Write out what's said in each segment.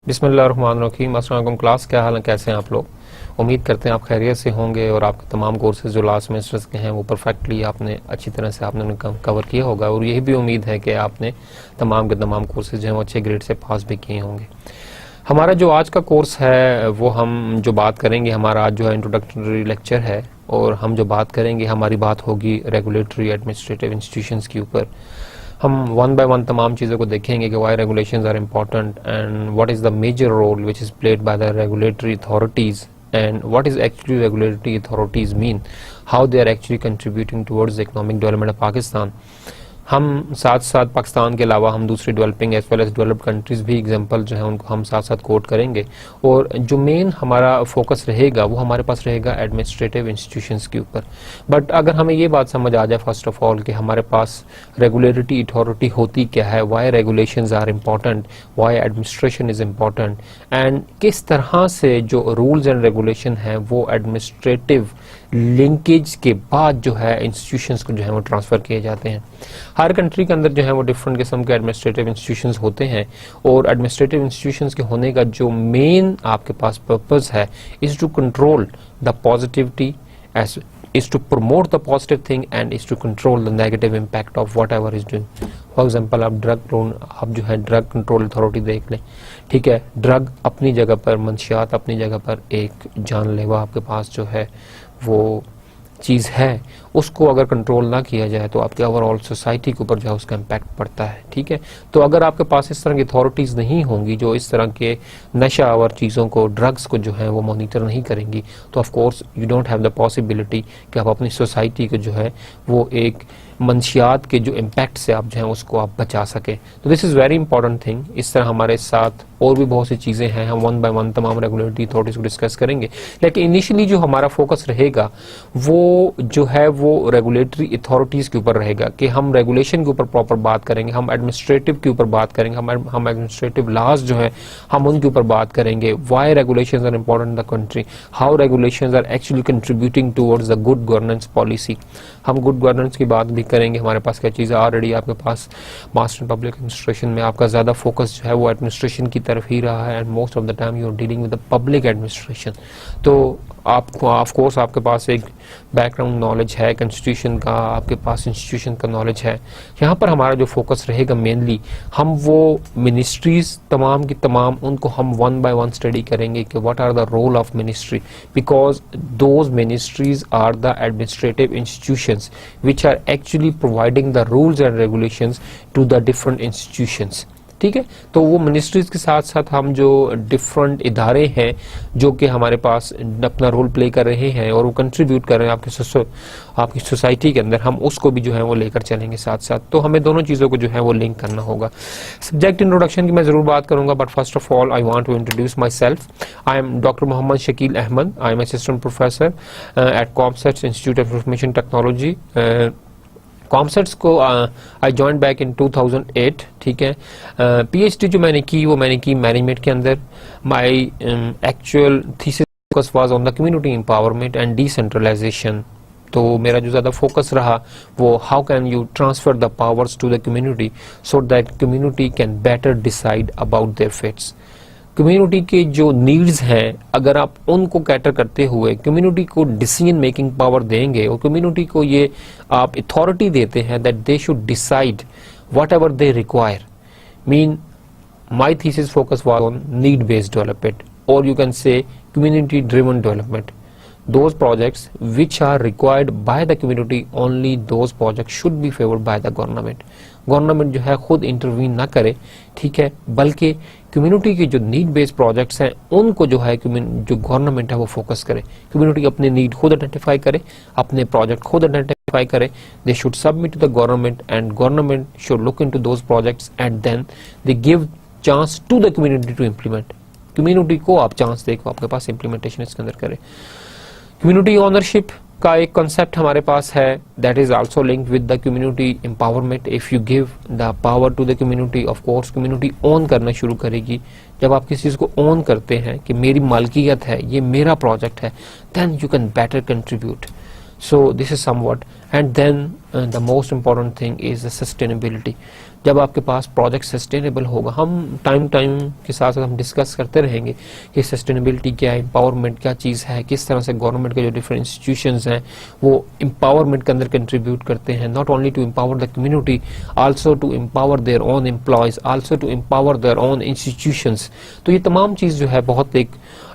बिस्मिल्लाहिर्रहमानिर्रहीम। अस्सलाम वालेकुम क्लास, क्या हाल है, कैसे हैं आप लोग? उम्मीद करते हैं आप खैरियत से होंगे और आपके तमाम कोर्सेज जो लास्ट सेमेस्टर्स के हैं वो परफेक्टली आपने अच्छी तरह से आपने उन्हें कवर किया होगा और यही भी उम्मीद है कि आपने तमाम के तमाम कोर्सेज जो हैं वो अच्छे ग्रेड से पास भी किए होंगे। हमारा जो आज का कोर्स है वो हम जो बात करेंगे, हमारा आज जो है इंट्रोडक्टरी लेक्चर है और हम जो बात करेंगे हमारी बात होगी रेगुलेटरी एडमिनिस्ट्रेटिव इंस्टीट्यूशंस के ऊपर। हम वन बाय वन तमाम चीज़ों को देखेंगे कि why regulations are important and what is the major role which is played by the regulatory authorities and what is actually regulatory authorities mean, how they are actually contributing towards the economic development of Pakistan. हम साथ साथ पाकिस्तान के अलावा हम दूसरी developing as well as developed countries भी example जो है उनको हम साथ साथ कोट करेंगे और जो मेन हमारा फोकस रहेगा वो हमारे पास रहेगा एडमिनिस्ट्रेटिव इंस्टीट्यूशंस के ऊपर। बट अगर हमें ये बात समझ आ जाए फर्स्ट ऑफ ऑल कि हमारे पास रेगुलेटरी अथॉरिटी होती क्या है, why regulations are important, why administration is important and किस तरह से जो रूल्स एंड रेगुलेशन है वो एडमिनिस्ट्रेटिव लिंकेज के बाद जो है इंस्टीट्यूशंस को जो है वो ट्रांसफ़र किए जाते हैं। हर कंट्री के अंदर जो है वो डिफरेंट किस्म के एडमिनिस्ट्रेटिव इंस्टीट्यूशंस होते हैं और एडमिनिस्ट्रेटिव इंस्टीट्यूशंस के होने का जो मेन आपके पास पर्पस है is to control the positivity, is to promote the positive thing and is to control the negative impact of whatever is doing. For example आप जो है ड्रग कंट्रोल अथॉरिटी देख लें, ठीक है, ड्रग अपनी जगह पर, मंशियात अपनी जगह पर एक जानलेवा आपके पास जो है वो चीज़ है, उसको अगर कंट्रोल ना किया जाए तो आपके ओवरऑल सोसाइटी के ऊपर जो है उसका इम्पैक्ट पड़ता है। ठीक है, तो अगर आपके पास इस तरह की अथॉरिटीज़ नहीं होंगी जो इस तरह के नशा आवर चीज़ों को, ड्रग्स को जो है वो मॉनिटर नहीं करेंगी, तो of course you don't have the possibility कि आप अपनी सोसाइटी को जो है वो एक मंशियात के जो इम्पैक्ट से आप जो है उसको आप बचा सके। तो this is very important thing. इस तरह हमारे साथ और भी बहुत सी चीज़ें हैं, हम वन बाय वन तमाम रेगुलेटरी अथॉरिटीज़ को डिस्कस करेंगे, लेकिन इनिशियली जो हमारा फोकस रहेगा वो जो है वो रेगुलेटरी अथॉरिटीज़ के ऊपर रहेगा कि हम रेगुलेशन के ऊपर प्रॉपर बात करेंगे, हम एडमिनिस्ट्रेटिव के ऊपर बात करेंगे, हम एडमिनिस्ट्रेटिव लॉज जो है हम उनके ऊपर बात करेंगे, why regulations are important in the country, how regulations are actually contributing towards the good governance policy. हम गुड गवर्नेंस की बात भी करेंगे, हमारे पास क्या चीज़ ऑलरेडी आपके पास मास्टर पब्लिक एडमिनिस्ट्रेशन में आपका ज़्यादा फोकस जो है वो एडमिनिस्ट्रेशन की तरफ ही रहा है and most of the time you are dealing with the public administration. तो आपको ऑफ कोर्स आपके पास एक बैकग्राउंड नॉलेज है कॉन्स्टिट्यूशन का, आपके पास इंस्टीट्यूशन का नॉलेज है। यहाँ पर हमारा जो फोकस रहेगा मेनली हम वो मिनिस्ट्रीज तमाम की तमाम उनको हम वन बाय वन स्टडी करेंगे कि what are the role of ministry, because those ministries are the administrative institutions which are actually providing the rules and regulations to the different institutions. ठीक है, तो वो मिनिस्ट्रीज के साथ साथ हम जो डिफरेंट इदारे हैं जो कि हमारे पास अपना रोल प्ले कर रहे हैं और वो कंट्रीब्यूट कर रहे हैं आपकी सोसाइटी के अंदर, हम उसको भी जो है वो लेकर चलेंगे साथ साथ। तो हमें दोनों चीज़ों को जो है वो लिंक करना होगा। सब्जेक्ट इंट्रोडक्शन की मैं ज़रूर बात करूंगा, but first of all I want to introduce myself. I am doctor Mohammad Shakeel Ahmed. I am assistant professor at COMSATS Institute of Information Technology. COMSATS को आई जॉइन बैक इन 2008। ठीक है, पीएचडी जो मैंने की मैनेजमेंट के अंदर। My actual thesis focus was on the community empowerment and decentralization. तो मेरा जो ज़्यादा फोकस रहा वो how can you transfer the powers to the community so that community can better decide about their fates. Community के जो needs हैं अगर आप उनको कैटर करते हुए कम्युनिटी को डिसीजन मेकिंग पावर देंगे और कम्युनिटी को ये आप अथॉरिटी देते हैं that they should decide whatever they require. Mean my thesis focus was on need based development और you can say community driven development. Those projects which are required by the community, only those projects should be favored by the government. Government जो है खुद intervene ना करे, ठीक है, बल्कि community के जो नीड बेस्ड प्रोजेक्ट्स हैं उनको जो है जो गवर्नमेंट है वो फोकस करे। कम्युनिटी अपने नीड खुद आइडेंटिफाई करे, अपने प्रोजेक्ट खुद आइडेंटिफाई करे, they should submit to the government and government should look into those projects and then they give chance to the community to implement. Community को आप चांस देखो आपके पास इम्प्लीमेंटेशन इसके अंदर करे। कम्युनिटी ओनरशिप का एक कॉन्सेप्ट हमारे पास है, that is also linked with the community empowerment. If you give the power to the community, of course community own करना शुरू करेगी। जब आप किसी चीज को ओन करते हैं कि मेरी मालकियत है, ये मेरा प्रोजेक्ट है, then you can better contribute. So this is somewhat, and then the most important thing is the sustainability. जब आपके पास प्रोजेक्ट सस्टेनेबल होगा, हम टाइम के साथ साथ हम डिस्कस करते रहेंगे कि सस्टेनेबिलिटी क्या है, एम्पावरमेंट क्या चीज़ है, किस तरह से गवर्नमेंट के जो डिफरेंट इंस्टीट्यूशंस हैं वो एम्पावरमेंट के अंदर कंट्रीब्यूट करते हैं, not only to empower the community, also to empower their own employees, also to empower their own institutions. तो ये तमाम चीज़ जो है बहुत एक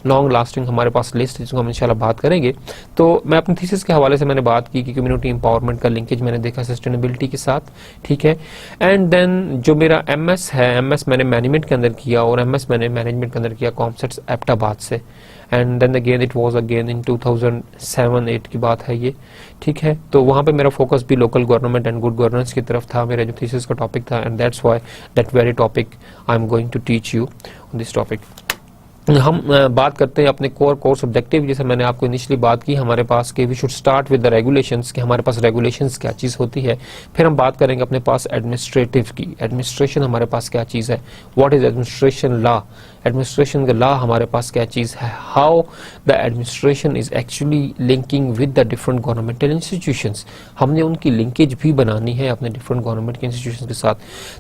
लॉन्ग लास्टिंग हमारे पास लिस्ट, जिसको हम इंशाल्लाह बात करेंगे। तो मैं अपनी थीसिस के हवाले से मैंने बात की कि कम्युनिटी एम्पावरमेंट का लिंकेज मैंने देखा सस्टेनेबिलिटी के साथ, ठीक है। एंड देन जो मेरा एमएस है, एमएस मैंने मैनेजमेंट के अंदर किया, और एमएस मैंने मैनेजमेंट के अंदर किया कॉमसेट्स एबटाबाद से, and then again it was again in 2007-8 की बात है ये, ठीक है। तो वहाँ पे मेरा फोकस भी local government and good governance की तरफ था, मेरा जो थीसिस का टॉपिक था, and that's why that very topic I am going to teach you on this topic. हम बात करते हैं अपने कोर्स ऑब्जेक्टिव, जैसे मैंने आपको इनिशियली बात की हमारे पास कि we should start with the regulations, कि हमारे पास रेगुलेशंस क्या चीज़ होती है। फिर हम बात करेंगे अपने पास एडमिनिस्ट्रेटिव की, एडमिनिस्ट्रेशन हमारे पास क्या चीज़ है, what is administration law, administration का लॉ हमारे पास क्या चीज़ है, how the administration is actually linking with the different governmental institutions. हमने उनकी लिंकेज भी बनानी है अपने डिफरेंट गवर्नमेंट के इंस्टीट्यूशन के साथ।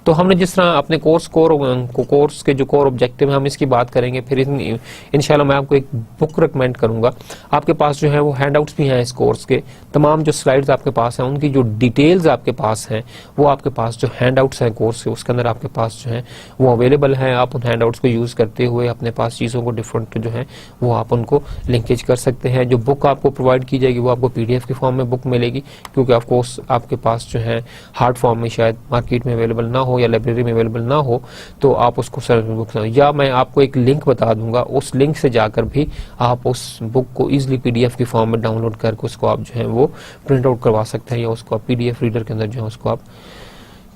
तो हमने जिस तरह अपने कोर्स के जो कोर ऑब्जेक्टिव है हम इसकी बात करेंगे। फिर इंशाल्लाह मैं आपको एक बुक रिकमेंड करूंगा, आपके पास जो है वो हैंडआउट्स भी हैं इस कोर्स के, तमाम जो स्लाइड्स आपके पास हैं उनकी जो डिटेल्स आपके पास हैं वो आपके पास जो हैंडआउट्स हैं कोर्स के, उसके अंदर आपके पास जो है वो अवेलेबल हैं। आप उन हैंडआउट्स को यूज करते हुए अपने पास चीज़ों को डिफरेंट जो है वो आप उनको लिंकेज कर सकते हैं। जो बुक आपको प्रोवाइड की जाएगी वो आपको पीडीएफ के फॉर्म में बुक मिलेगी, क्योंकि ऑफ कोर्स आपके पास जो है हार्ड फॉर्म में शायद मार्केट में अवेलेबल ना हो या लाइब्रेरी में अवेलेबल ना हो, तो आप उसको बुक, या मैं आपको एक लिंक बता दूंगा, उस लिंक से जाकर भी आप उस बुक को इजीली पीडीएफ के फॉर्म में डाउनलोड करके उसको आप जो है वो प्रिंट आउट करवा सकते हैं, या उसको आप पीडीएफ रीडर के अंदर जो है उसको आप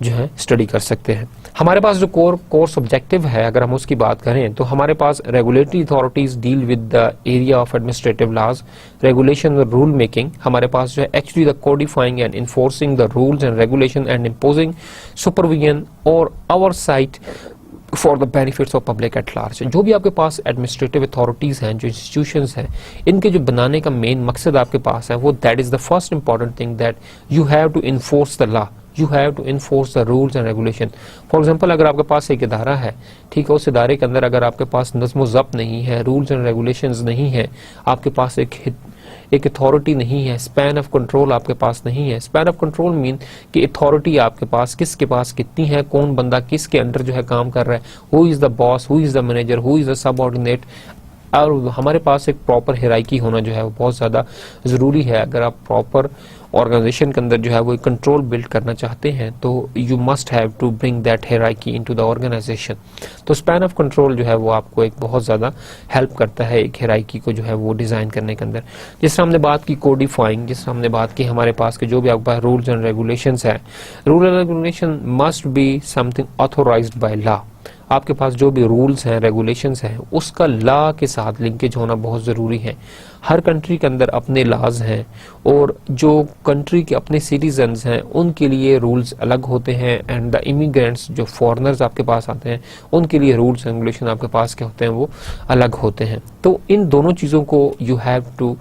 जो है स्टडी कर सकते हैं। हमारे पास जो कोर्स ऑब्जेक्टिव है अगर हम उसकी बात करें तो हमारे पास regulatory authorities deal with the area of administrative laws, regulation और रूल मेकिंग। हमारे पास जो है actually the codifying and enforcing the rules and regulation and imposing supervision और oversight for the benefits of public at large. जो भी आपके पास administrative authorities हैं, जो इंस्टीट्यूशंस हैं, इनके जो बनाने का मेन मकसद आपके पास है वो that is the first important thing, that you have to enforce the law, you have to enforce the rules and regulation. For example अगर आपके पास एक इदारा है, ठीक है, उस इदारे के अंदर अगर आपके पास नज़्म ज़ब्त नहीं है, रूल्स एंड रेगुलेशंस नहीं है, आपके पास एक अथॉरिटी नहीं है, स्पैन ऑफ कंट्रोल आपके पास नहीं है। स्पैन ऑफ कंट्रोल मीन कि अथॉरिटी आपके पास किसके पास कितनी है, कौन बंदा किसके अंडर जो है काम कर रहा है, who is the boss, who is the manager, who is the subordinate. और हमारे पास एक प्रॉपर हिरार्की होना जो है वो बहुत ज़्यादा ज़रूरी है। अगर आप प्रॉपर ऑर्गेनाइजेशन के अंदर जो है वो कंट्रोल बिल्ड करना चाहते हैं तो you must have to bring that hierarchy into the organization. तो स्पैन ऑफ कंट्रोल जो है वो आपको एक बहुत ज़्यादा हेल्प करता है एक हिरार्की को जो है वो डिज़ाइन करने के अंदर। जिस तरह हमने बात की कोडिफाइंग, जिस तरह हमने बात की हमारे पास के जो भी आपके पास रूल्स एंड रेगुलेशंस है, rule and regulation must be something authorized by law. आपके पास जो भी रूल्स हैं, रेगुलेशंस हैं, उसका लॉ के साथ लिंकेज होना बहुत ज़रूरी है। हर कंट्री के अंदर अपने लॉज हैं और जो कंट्री के अपने सिटीजन्स हैं उनके लिए रूल्स अलग होते हैं, एंड द इमिग्रेंट्स जो फॉरेनर्स आपके पास आते हैं उनके लिए रूल्स एंड रेगुलेशन आपके पास क्या होते हैं वो अलग होते हैं। तो इन दोनों चीज़ों को you have to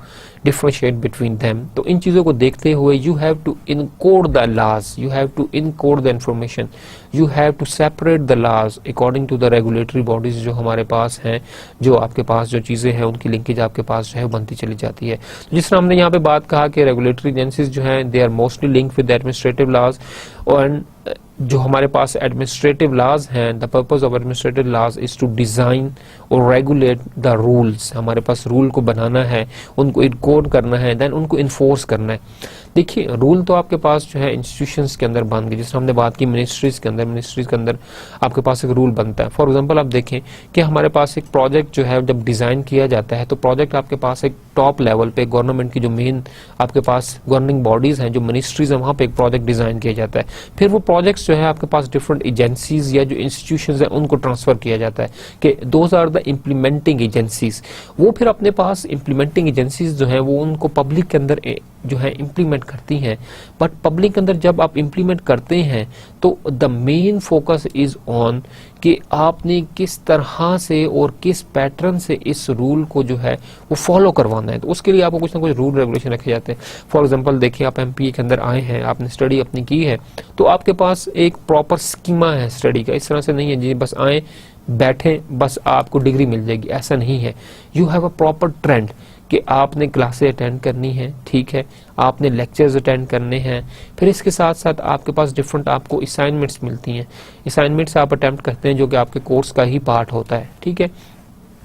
differentiate between them। तो इन चीज़ों को देखते हुए you have to encode the laws, you have to encode the information, you have to separate the laws according to the regulatory bodies जो हमारे पास हैं, जो आपके पास जो चीज़ें हैं उनकी लिंकेज आपके पास जो है बनती चली जाती है। तो जिस तरह हमने यहाँ पे बात कहा कि रेगुलेटरी एजेंसीज जो हैं they are mostly linked with administrative laws, और जो हमारे पास एडमिनिस्ट्रेटिव लॉज हैं, the purpose of administrative laws is to design और रेगुलेट द रूल्स। हमारे पास रूल को बनाना है, उनको इनकोड करना है, देन उनको इन्फोर्स करना है। देखिए रूल तो आपके पास जो है इंस्टीट्यूशंस के अंदर बन गए, जिस हमने बात की मिनिस्ट्रीज के अंदर आपके पास एक रूल बनता है। फॉर एग्जांपल आप देखें कि हमारे पास एक प्रोजेक्ट जो है जब डिज़ाइन किया जाता है तो प्रोजेक्ट आपके पास एक टॉप लेवल पे गवर्नमेंट की जो मेन आपके पास गवर्निंग बॉडीज हैं, जो मिनिस्ट्रीज हैं, वहाँ पे एक प्रोजेक्ट डिज़ाइन किया जाता है। फिर वो प्रोजेक्ट्स जो है आपके पास डिफरेंट एजेंसीज या जो इंस्टीट्यूशंस हैं उनको ट्रांसफर किया जाता है कि those are the implementing agencies. वो फिर अपने पास इम्प्लीमेंटिंग एजेंसीज जो हैं वो उनको पब्लिक के अंदर जो है इम्प्लीमेंट करती हैं। बट पब्लिक के अंदर जब आप इम्प्लीमेंट करते हैं तो the main focus is on कि आपने किस तरह से और किस पैटर्न से इस रूल को जो है वो फॉलो करवाना है। तो उसके लिए आपको कुछ ना कुछ रूल रेगुलेशन रखे जाते हैं। फॉर एग्जांपल देखिए, आप एमपीए के अंदर आए हैं, आपने स्टडी अपनी की है, तो आपके पास एक प्रॉपर स्कीमा है स्टडी का। इस तरह से नहीं है जी बस आए बैठे बस आपको डिग्री मिल जाएगी, ऐसा नहीं है। You have a proper trend कि आपने क्लासें अटेंड करनी है, ठीक है, आपने लेक्चर्स अटेंड करने हैं, फिर इसके साथ साथ आपके पास डिफरेंट आपको असाइनमेंट्स मिलती हैं। असाइनमेंट्स आप अटेम्प्ट करते हैं जो कि आपके कोर्स का ही पार्ट होता है, ठीक है।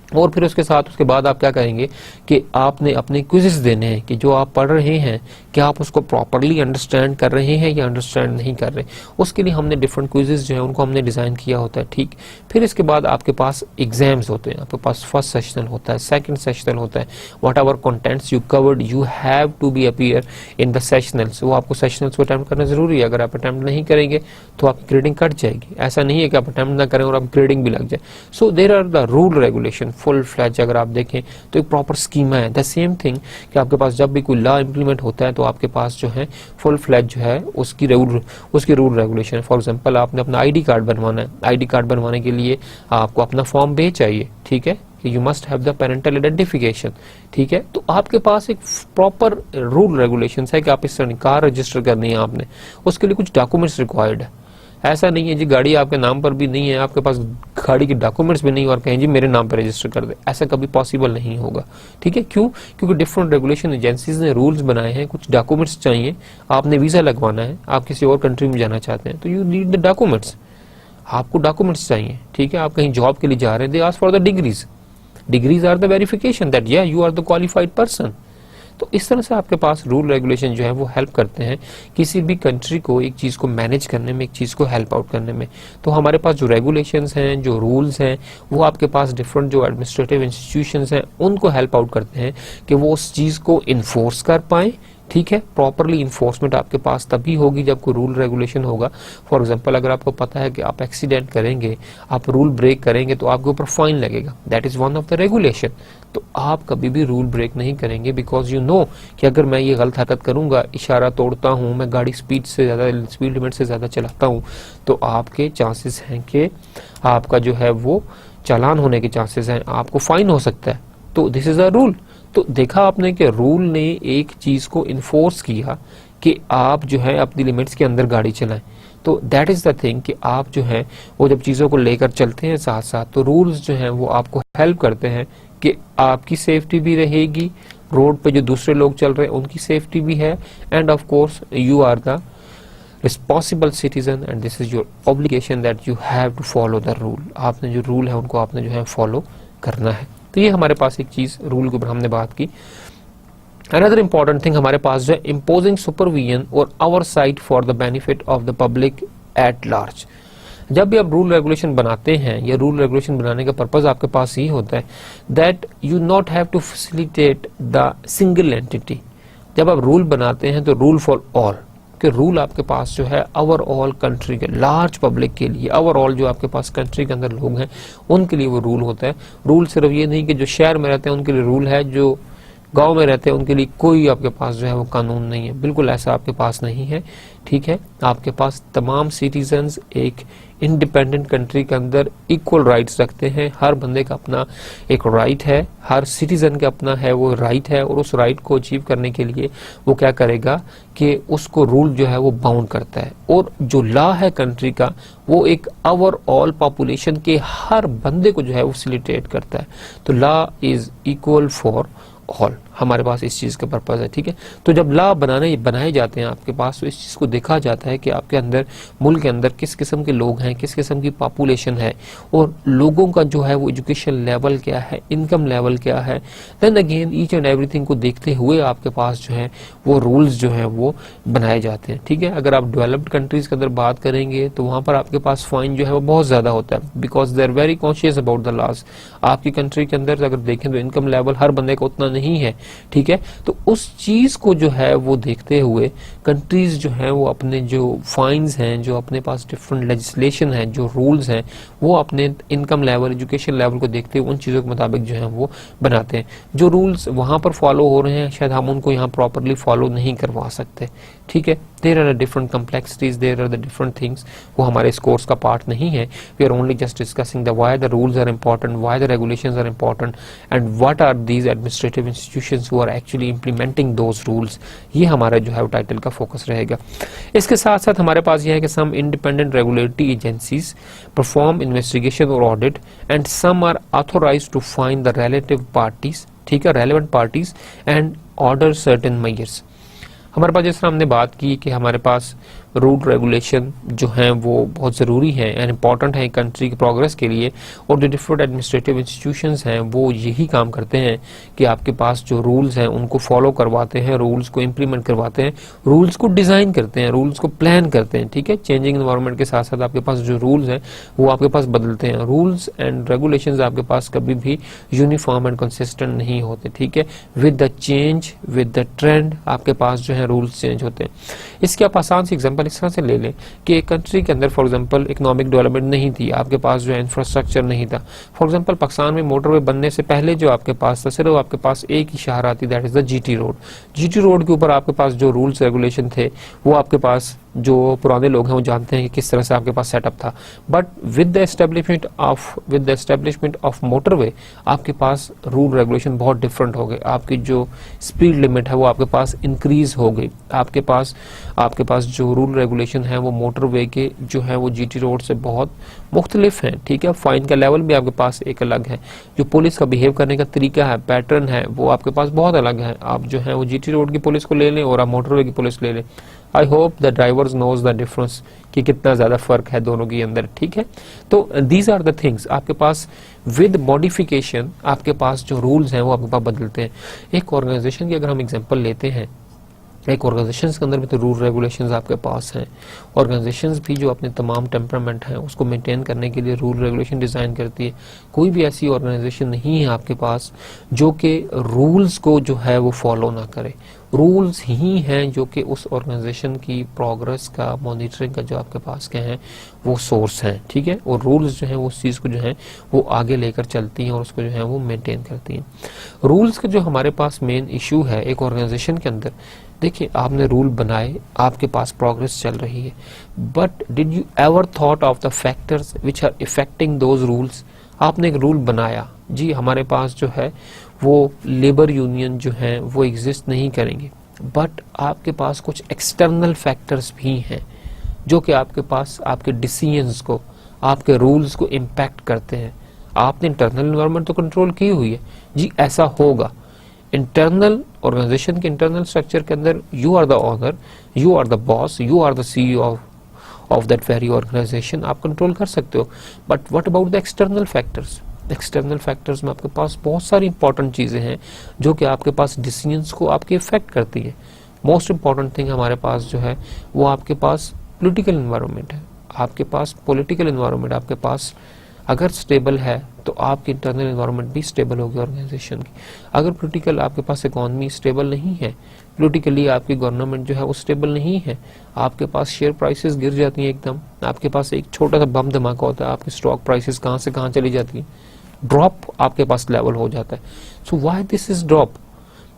और फिर उसके साथ उसके बाद आप क्या करेंगे कि आपने अपने क्विज़ेस देने हैं कि जो आप पढ़ रहे हैं क्या आप उसको प्रॉपरली अंडरस्टैंड कर रहे हैं या अंडरस्टैंड नहीं कर रहे। उसके लिए हमने डिफरेंट क्विज़ेस जो है उनको हमने डिज़ाइन किया होता है, ठीक। फिर इसके बाद आपके पास एग्जाम्स होते हैं, आपके पास फर्स्ट सेशनल होता है, सेकंड सेशनल होता है। Whatever contents you covered you have to be appear in the sessionals. वो आपको सेशनल्स को अटेम्प्ट करना जरूरी है। अगर आप अटेम्प्ट नहीं करेंगे तो आपकी ग्रेडिंग कट जाएगी। ऐसा नहीं है कि आप अटेम्प्ट ना करें और आप ग्रेडिंग भी लग जाए। So there are the rule regulation full fledge. अगर आप देखें तो एक प्रॉपर स्कीमा है। द सेम थिंग कि आपके पास जब भी कोई लॉ इंप्लीमेंट होता है तो आपके पास जो है फुल फ्लैज जो है उसकी रूल रेगुलेशन है। फॉर एग्जांपल आपने अपना आईडी कार्ड बनवाना है, आईडी कार्ड बनवाने के लिए आपको अपना फॉर्म बे चाहिए, ठीक है, कि you must have the parental identification, ठीक है। तो आपके पास एक प्रॉपर रूल रेगुलेशन है कि आप इस तरह कार रजिस्टर करनी है आपने, उसके लिए कुछ डॉक्यूमेंट्स रिक्वायर्ड है। ऐसा नहीं है जी गाड़ी आपके नाम पर भी नहीं है, आपके पास गाड़ी के डॉक्यूमेंट्स भी नहीं और कहें जी मेरे नाम पर रजिस्टर कर दे, ऐसा कभी पॉसिबल नहीं होगा, ठीक है। क्यों? क्योंकि डिफरेंट रेगुलेशन एजेंसीज ने रूल्स बनाए हैं, कुछ डॉक्यूमेंट्स चाहिए। आपने वीजा लगवाना है, आप किसी और कंट्री में जाना चाहते हैं तो यू नीड द डॉक्यूमेंट्स, आपको डॉक्यूमेंट्स चाहिए, ठीक है। आप कहीं जॉब के लिए जा रहे हैं, they ask for the degrees are the verification that या you are the qualified person. तो इस तरह से आपके पास रूल रेगुलेशन जो है वो हेल्प करते हैं किसी भी कंट्री को एक चीज़ को मैनेज करने में, एक चीज़ को हेल्प आउट करने में। तो हमारे पास जो रेगुलेशंस हैं, जो रूल्स हैं, वो आपके पास डिफरेंट जो एडमिनिस्ट्रेटिव इंस्टीट्यूशंस हैं उनको हेल्प आउट करते हैं कि वो उस चीज़ को इन्फोर्स कर पाएँ, ठीक है। प्रॉपरली इन्फोर्समेंट आपके पास तभी होगी जब कोई रूल रेगुलेशन होगा। फॉर एग्जांपल अगर आपको पता है कि आप एक्सीडेंट करेंगे, आप रूल ब्रेक करेंगे तो आपके ऊपर फाइन लगेगा, that is one of the regulation. तो आप कभी भी रूल ब्रेक नहीं करेंगे बिकॉज यू नो कि अगर मैं ये गलत हरकत करूंगा, इशारा तोड़ता हूं, मैं गाड़ी स्पीड लिमिट से ज्यादा चलाता हूं, तो आपके चांसेस हैं कि आपका जो है वो चालान होने के चांसेस हैं, आपको फाइन हो सकता है। तो दिस इज अ रूल। तो देखा आपने कि रूल ने एक चीज को इन्फोर्स किया कि आप जो है अपनी लिमिट्स के अंदर गाड़ी चलाएं। तो दैट इज द थिंग कि आप जो है वो जब चीजों को लेकर चलते हैं साथ साथ, तो रूल्स जो हैं वो आपको हेल्प करते हैं कि आपकी सेफ्टी भी रहेगी, रोड पे जो दूसरे लोग चल रहे हैं उनकी सेफ्टी भी है, and of course you are the responsible citizen and this is your obligation that you have to follow the rule. आपने जो रूल है उनको आपने जो है फॉलो करना है। तो ये हमारे पास एक चीज रूल के ऊपर हमने बात की। अनदर इंपॉर्टेंट थिंग हमारे पास जो है इम्पोजिंग सुपरविजन और oversight for the benefit of the public at large. जब भी आप रूल रेगुलेशन बनाते हैं या रूल रेगुलेशन बनाने का पर्पज आपके पास ये होता है that you not have to facilitate the single entity. जब आप रूल बनाते हैं तो रूल फॉर ऑल, कि रूल आपके पास जो है ओवरऑल कंट्री के लार्ज पब्लिक के लिए, ओवरऑल जो आपके पास कंट्री के अंदर लोग हैं उनके लिए वो रूल होता है। रूल सिर्फ ये नहीं कि जो शहर में रहते हैं उनके लिए रूल है, जो गांव में रहते हैं उनके लिए कोई आपके पास जो है वो कानून नहीं है। बिल्कुल ऐसा आपके पास नहीं है, ठीक है। आपके पास तमाम सिटीजन्स एक इंडिपेंडेंट कंट्री के अंदर इक्वल राइट्स रखते हैं। हर बंदे का अपना एक राइट है, हर सिटीजन का अपना है वो राइट है, और उस राइट को अचीव करने के लिए वो क्या करेगा कि उसको रूल जो है वो बाउंड करता है। और जो लॉ है कंट्री का वो एक ओवरऑल पॉपुलेशन के हर बंदे को जो है वो फैसिलिटेट करता है। तो law is equal for all, हमारे पास इस चीज का पर्पज है, ठीक है। तो जब लॉ बनाए जाते हैं आपके पास, तो इस चीज को देखा जाता है कि आपके अंदर मुल्क के अंदर किस किस्म के लोग हैं, किस किस्म की पॉपुलेशन है, और लोगों का जो है वो एजुकेशन लेवल क्या है, इनकम लेवल क्या है। Then again each and everything को देखते हुए आपके पास जो है वो रूल्स जो है वो बनाए जाते हैं, ठीक है। अगर आप डेवलप्ड कंट्रीज के अंदर बात करेंगे तो वहां पर आपके पास फाइन जो है वो बहुत ज्यादा होता है, because they are very conscious about the laws. आपकी कंट्री के अंदर अगर देखें तो इनकम लेवल हर बंदे का उतना नहीं है, ठीक है। तो उस चीज को जो है वो देखते हुए कंट्रीज जो है वो अपने जो फाइन्स हैं, जो अपने पास डिफरेंट लेजिस्लेशन है, जो रूल्स हैं, वो अपने इनकम लेवल, एजुकेशन लेवल को देखते हुए उन चीजों के मुताबिक जो है वो बनाते हैं। जो रूल्स वहां पर फॉलो हो रहे हैं शायद हम उनको यहाँ प्रॉपरली फॉलो नहीं करवा सकते, ठीक है। There are different complexities, there are the different things, वो हमारे इस कोर्स का पार्ट नहीं है। We are only just discussing the why the rules are important, why the regulations are important and what are these administrative institutions who are actually implementing those rules. ये हमारा जो है वो टाइटल का focus रहेगा। इसके साथ साथ हमारे पास यह है कि some independent regulatory agencies perform investigation और audit and some are authorized to find the relative parties, ठीक है, relevant parties and order certain measures. हमारे पास जिस तरह हमने बात की कि हमारे पास रूल रेगुलेशन जो हैं वो बहुत ज़रूरी हैं एंड इम्पॉर्टेंट है कंट्री की प्रोग्रेस के लिए, और जो डिफरेंट एडमिनिस्ट्रेटिव इंस्टीट्यूशंस हैं वो यही काम करते हैं कि आपके पास जो रूल्स हैं उनको फॉलो करवाते हैं, रूल्स को इम्प्लीमेंट करवाते हैं, रूल्स को डिज़ाइन करते हैं, रूल्स को प्लान करते हैं, ठीक है। चेंजिंग एनवायरनमेंट के साथ साथ आपके पास जो रूल्स हैं वो आपके पास बदलते हैं। रूल्स एंड रेगुलेशंस आपके पास कभी भी यूनिफॉर्म एंड कंसिस्टेंट नहीं होते, ठीक है। With the change, with the trend आपके पास जो है रूल्स चेंज होते हैं। इसके आप आसान से एग्जांपल इस तरह से ले लें कि एक कंट्री के अंदर फॉर एग्जांपल इकोनॉमिक डेवलपमेंट नहीं थी, आपके पास जो है इंफ्रास्ट्रक्चर नहीं था। फॉर एग्जांपल पाकिस्तान में मोटरवे बनने से पहले जो आपके पास था सिर्फ आपके पास एक ही शहर आती, that is the GT road. GT road के ऊपर आपके पास जो रूल्स रेगुलेशन थे वो आपके पास जो पुराने लोग हैं वो जानते हैं कि किस तरह से आपके पास सेटअप था। But with the establishment of motorway आपके पास रूल रेगुलेशन बहुत डिफरेंट हो गए। आपकी जो स्पीड लिमिट है वो आपके पास इंक्रीज हो गई। आपके पास जो रूल रेगुलेशन है वो मोटरवे के जो है वो जीटी रोड से बहुत मुख्तलिफ हैं, ठीक है। फाइन का लेवल भी आपके पास एक अलग है, जो पुलिस का बिहेव करने का तरीका है, पैटर्न है, वो आपके पास बहुत अलग है। आप जो है वो जीटी रोड की पुलिस को ले लें और आप मोटरवे की पुलिस ले लें, I hope the drivers knows the difference कि कितना ज्यादा फर्क है दोनों के अंदर, ठीक है। तो दीज आर द थिंग्स आपके पास विद मॉडिफिकेशन आपके पास जो रूल्स हैं वो आपके पास बदलते हैं। एक ऑर्गेनाइजेशन की अगर हम एग्जांपल लेते हैं, एक ऑर्गेनाइजेशंस के अंदर भी तो रूल रेगुलेशंस आपके पास हैं। ऑर्गेनाइजेशंस भी जो अपने तमाम टेम्परामेंट हैं उसको मेंटेन करने के लिए रूल रेगुलेशन डिज़ाइन करती है। कोई भी ऐसी ऑर्गेनाइजेशन नहीं है आपके पास जो कि रूल्स को जो है वो फॉलो ना करे। रूल्स ही हैं जो कि उस ऑर्गेनाइजेशन की प्रोग्रेस का, मॉनिटरिंग का जो आपके पास के हैं वो सोर्स हैं, ठीक है। और रूल्स जो है वो उस चीज़ को जो है वो आगे लेकर चलती हैं और उसको जो है वो मेंटेन करती हैं। रूल्स का जो हमारे पास मेन इशू है एक ऑर्गेनाइजेशन के अंदर, देखिए आपने रूल बनाए, आपके पास प्रोग्रेस चल रही है, but did you ever thought of the factors which are affecting those rules. आपने एक रूल बनाया, जी हमारे पास जो है वो लेबर यूनियन जो है वो एग्जिस्ट नहीं करेंगे, बट आपके पास कुछ एक्सटर्नल फैक्टर्स भी हैं जो कि आपके पास आपके डिसीजंस को, आपके रूल्स को इम्पैक्ट करते हैं। आपने इंटरनल एनवायरनमेंट तो कंट्रोल की हुई है, जी ऐसा होगा। इंटरनल ऑर्गेनाइजेशन के इंटरनल स्ट्रक्चर के अंदर you are the owner, you are the boss, you are the CEO of that very organization, आप कंट्रोल कर सकते हो। But what about the external factors. External factors में आपके पास बहुत सारी इंपॉर्टेंट चीजें हैं जो कि आपके पास डिसीजंस को आपके इफेक्ट करती है। मोस्ट इंपॉर्टेंट थिंग हमारे पास जो है वो आपके पास पॉलिटिकल एनवायरनमेंट है। आपके पास पॉलिटिकल एनवायरनमेंट आपके पास अगर स्टेबल है तो आपकी इंटरनल एनवायरनमेंट भी स्टेबल होगी ऑर्गेनाइजेशन की। अगर पॉलिटिकल आपके पास इकोनॉमी स्टेबल नहीं है, पॉलिटिकली आपकी गवर्नमेंट जो है वो स्टेबल नहीं है, आपके पास शेयर प्राइसेस गिर जाती हैं एकदम, आपके पास एक छोटा सा बम धमाका होता है, आपकी स्टॉक प्राइसेस कहाँ से कहाँ चली जाती हैं, ड्रॉप आपके पास लेवल हो जाता है। So why this is drop?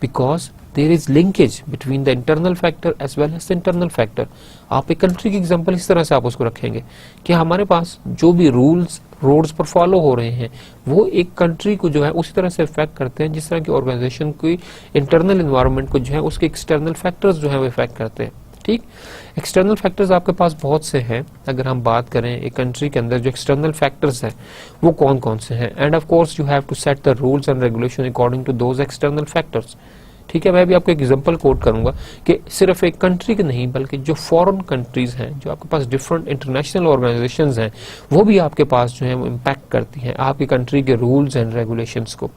Because there is linkage between the internal factor as well as the internal factor. आप एक कंट्री की एग्जांपल इस तरह से आप उसको रखेंगे कि हमारे पास जो भी रूल्स रोड्स पर फॉलो हो रहे हैं वो एक कंट्री को जो है उसी तरह से इफेक्ट करते हैं जिस तरह की ऑर्गेनाइजेशन की इंटरनल एनवायरनमेंट को जो है उसके एक्सटर्नल फैक्टर्स जो है वो इफेक्ट करते हैं, ठीक। एक्सटर्नल फैक्टर्स आपके पास बहुत से हैं। अगर हम बात करें एक कंट्री के अंदर जो एक्सटर्नल फैक्टर्स हैं वो कौन कौन से हैं, and of course you have to set the rules and regulation according to those external factors, ठीक है। मैं भी आपको एक एग्जांपल कोट करूंगा कि सिर्फ एक कंट्री के नहीं बल्कि जो फॉरेन कंट्रीज हैं, जो आपके पास डिफरेंट इंटरनेशनल ऑर्गेनाइजेशंस हैं, वो भी आपके पास जो है वो इम्पैक्ट करती हैं आपकी कंट्री के रूल्स एंड रेगुलेशंस को,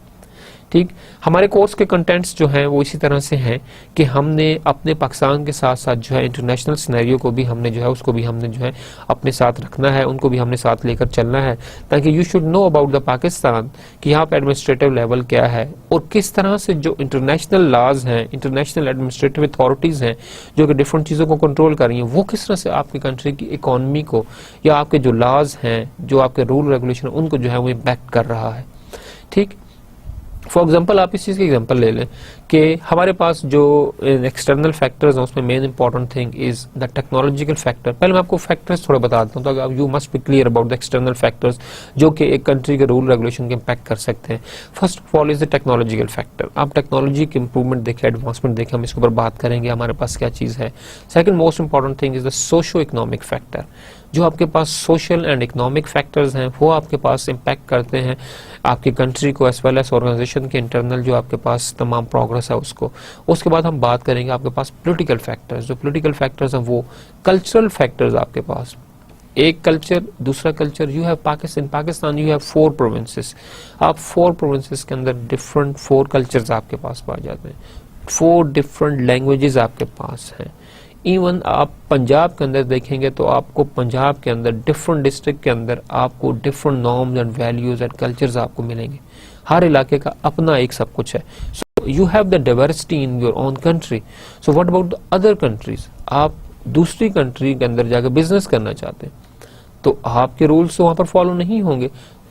ठीक। हमारे कोर्स के कंटेंट्स जो हैं वो इसी तरह से हैं कि हमने अपने पाकिस्तान के साथ साथ जो है इंटरनेशनल सिनेरियो को भी हमने जो है उसको भी हमने जो है अपने साथ रखना है, उनको भी हमने साथ लेकर चलना है, ताकि you should know about the Pakistan कि यहाँ पे एडमिनिस्ट्रेटिव लेवल क्या है और किस तरह से जो इंटरनेशनल लॉज हैं, इंटरनेशनल एडमिनिस्ट्रेटिव अथॉरिटीज़ हैं जो कि डिफरेंट चीज़ों को कंट्रोल कर रही हैं, वो किस तरह से आपकी कंट्री की इकॉनमी को या आपके जो लॉज हैं, जो आपके रूल रेगुलेशन उनको जो है वो इम्पैक्ट कर रहा है। ठीक। फॉर एग्जाम्पल आप इस चीज़ की एग्जाम्पल ले लें कि हमारे पास जो एक्सटर्नल फैक्टर्स हैं उसमें main important thing is the technological factor. पहले मैं आपको फैक्टर्स थोड़े बता देता हूँ, तो you must B clear about the external factors जो कि एक कंट्री के रूल रेगुलेशन के इम्पैक्ट कर सकते हैं। First of all is the technological factor. आप टेक्नोलॉजी की इंप्रूवमेंट देखें, एडवांसमेंट देखें, हम इसके ऊपर बात करेंगे हमारे पास क्या चीज़ है। Second most important thing is the socio economic factor. जो आपके पास सोशल एंड इकोनॉमिक फैक्टर्स हैं वो आपके पास इम्पैक्ट करते हैं आपकी कंट्री को एज वेल एज ऑर्गेनाइजेशन के इंटरनल जो आपके पास तमाम प्रोग्रेस है उसको। उसके बाद हम बात करेंगे आपके पास पॉलिटिकल फैक्टर्स। जो पॉलिटिकल फैक्टर्स हैं वो कल्चरल फैक्टर्स आपके पास, एक कल्चर दूसरा culture. You have Pakistan you have 4 provinces. आप 4 प्रोविंसेस के अंदर डिफरेंट 4 कल्चर्स आपके पास पाए जाते हैं, 4 डिफरेंट लैंग्वेजेस आपके पास हैं। इवन आप पंजाब के अंदर देखेंगे तो आपको पंजाब के अंदर डिफरेंट डिस्ट्रिक्ट के अंदर आपको different norms and values and cultures आपको मिलेंगे। हर इलाके का अपना एक सब कुछ है। So you have the diversity in your own country. So what about the other countries? आप दूसरी कंट्री के अंदर जाकर बिजनेस करना चाहते हैं तो आपके रूल्स वहां पर फॉलो नहीं होंगे,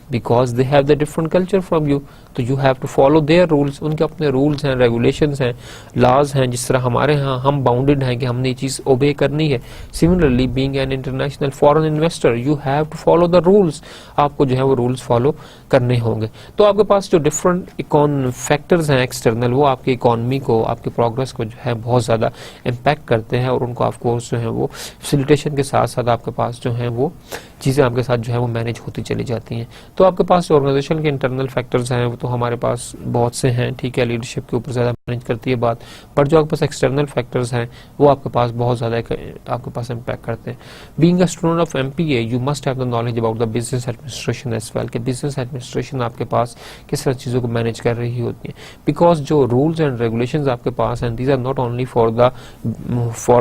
because they have the different culture from you. तो you have to follow their rules. उनके अपने रूल्स हैं, रेगुलेशंस हैं, लॉज हैं। जिस तरह हमारे यहाँ हम बाउंडेड हैं कि हमने ये चीज़ ओबे करनी है, similarly being an international foreign investor you have to follow the rules. आपको जो है वो रूल्स फॉलो करने होंगे। तो आपके पास जो डिफरेंट फैक्टर्स हैं एक्सटर्नल, वो आपकी इकॉनमी को, आपकी प्रोग्रेस को जो है बहुत ज़्यादा इम्पैक्ट करते हैं और उनको ऑफकोर्स जो है वो फैसिलिटेशन के साथ साथ आपके पास जो है वो चीज़ें आपके साथ जो है वो मैनेज होती चली जाती हैं। तो आपके पास ऑर्गेनाइजेशन के इंटरनल फैक्टर्स हैं वो तो हमारे पास बहुत से हैं, ठीक है, लीडरशिप के ऊपर ज़्यादा मैनेज करती है बात। पर जो आपके पास एक्सटर्नल फैक्टर्स हैं वो आपके पास बहुत ज़्यादा आपके पास इम्पैक्ट करते हैं। Being a student of MPA you must have the knowledge about the business administration as well, कि बिजनेस एडमिनिस्ट्रेशन आपके पास किस तरह चीज़ों को मैनेज कर रही होती है। बिकॉज जो रूल्स एंड रेगुलेशंस आपके पास हैं, these are not only for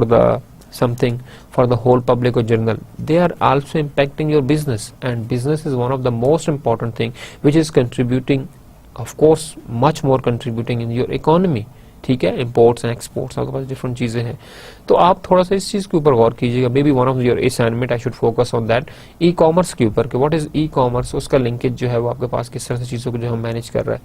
the something for the whole public or general, they are also impacting your business, and business is one of the most important thing which is contributing, of course much more contributing in your economy। ठीक है, imports and exports आपके पास different चीज़ें हैं। तो आप थोड़ा सा इस चीज़ के ऊपर गौर कीजिएगा। May be one of your assignment I should focus on that. E commerce के ऊपर कि व्हाट इज ई कॉमर्स, उसका लिंकेज जो है वो आपके पास किस तरह से चीज़ों को जो है मैनेज कर रहा है।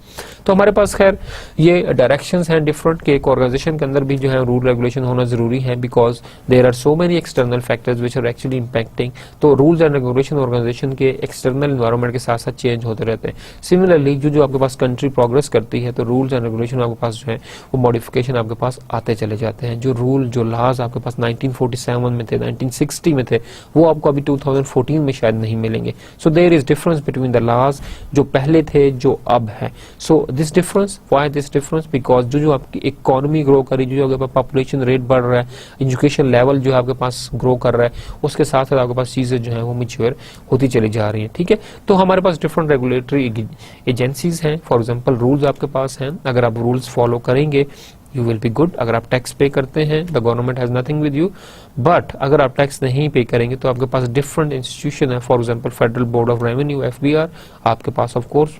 तो हमारे पास खैर ये डायरेक्शंस हैं डिफरेंट के एक ऑर्गेनाइजेशन के अंदर भी जो है रूल रेगुलेशन होना जरूरी है, because there are so many external factors which are actually impacting. तो रूल्स एंड रेगुलेशन ऑर्गेनाइजेशन के एक्सटर्नल इन्वायरमेंट के साथ साथ चेंज होते रहते हैं। सिमिलरली जो आपके पास कंट्री प्रोग्रेस करती है तो रूल्स एंड रेगुलेशन आपके पास जो है वो मॉडिफिकेशन आपके पास आते चले जाते हैं। जो रूल जो लॉज आपके पास 1947 में थे, 1960 में थे, वो आपको अभी 2014 में शायद नहीं मिलेंगे। So there is difference between the laws जो पहले थे जो अब है। So this difference, why this difference? Because जो आपकी इकोनॉमी ग्रो करी, जो आपके पास पॉपुलेशन रेट बढ़ रहा है, एजुकेशन लेवल जो आपके पास ग्रो कर रहा है, उसके साथ साथ आपके पास चीजें जो है वो मैच्योर होती चली जा रही हैं। ठीक है, तो हमारे पास डिफरेंट रेगुलेटरी एजेंसीज हैं। फॉर एग्जाम्पल रूल्स आपके पास हैं, अगर आप रूल्स फॉलो करेंगे यू विल बी गुड। अगर आप टैक्स पे करते हैं the government has nothing with you, but अगर आप टैक्स नहीं पे करेंगे तो आपके पास डिफरेंट इंस्टीट्यूशन है। For example federal board of revenue FBR, आपके पास of course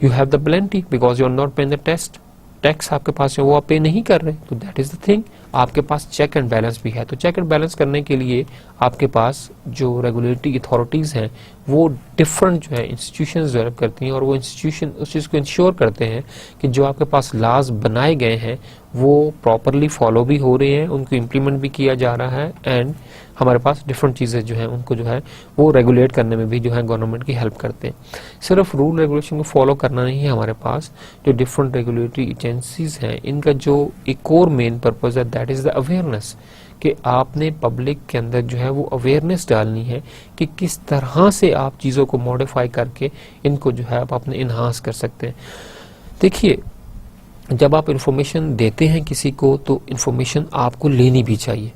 you have the penalty because you are not paying the tax आपके पास है वो आप पे नहीं कर रहे। तो दैट इज द थिंग। आपके पास चेक एंड बैलेंस भी है। तो चेक एंड बैलेंस करने के लिए आपके पास जो रेगुलेटरी अथॉरिटीज हैं वो डिफरेंट जो है इंस्टीट्यूशंस डेवलप करती हैं और वो इंस्टीट्यूशन उस चीज़ को इंश्योर करते हैं कि जो आपके पास लॉज बनाए गए हैं वो प्रॉपरली फॉलो भी हो रहे हैं, उनको इम्प्लीमेंट भी किया जा रहा है, एंड हमारे पास डिफरेंट चीज़ें जो हैं उनको जो है वो रेगुलेट करने में भी जो है गवर्नमेंट की हेल्प करते हैं। सिर्फ रूल रेगुलेशन को फॉलो करना नहीं है हमारे पास, जो डिफरेंट रेगुलेटरी एजेंसीज हैं इनका जो एक और मेन पर्पज है दैट इज़ द अवेयरनेस, कि आपने पब्लिक के अंदर जो है वो अवेयरनेस डालनी है कि किस तरह से आप चीज़ों को मॉडिफाई करके इनको जो है आप अपने इन्हांस कर सकते हैं। देखिए, जब आप इंफॉर्मेशन देते हैं किसी को तो इंफॉर्मेशन आपको लेनी भी चाहिए।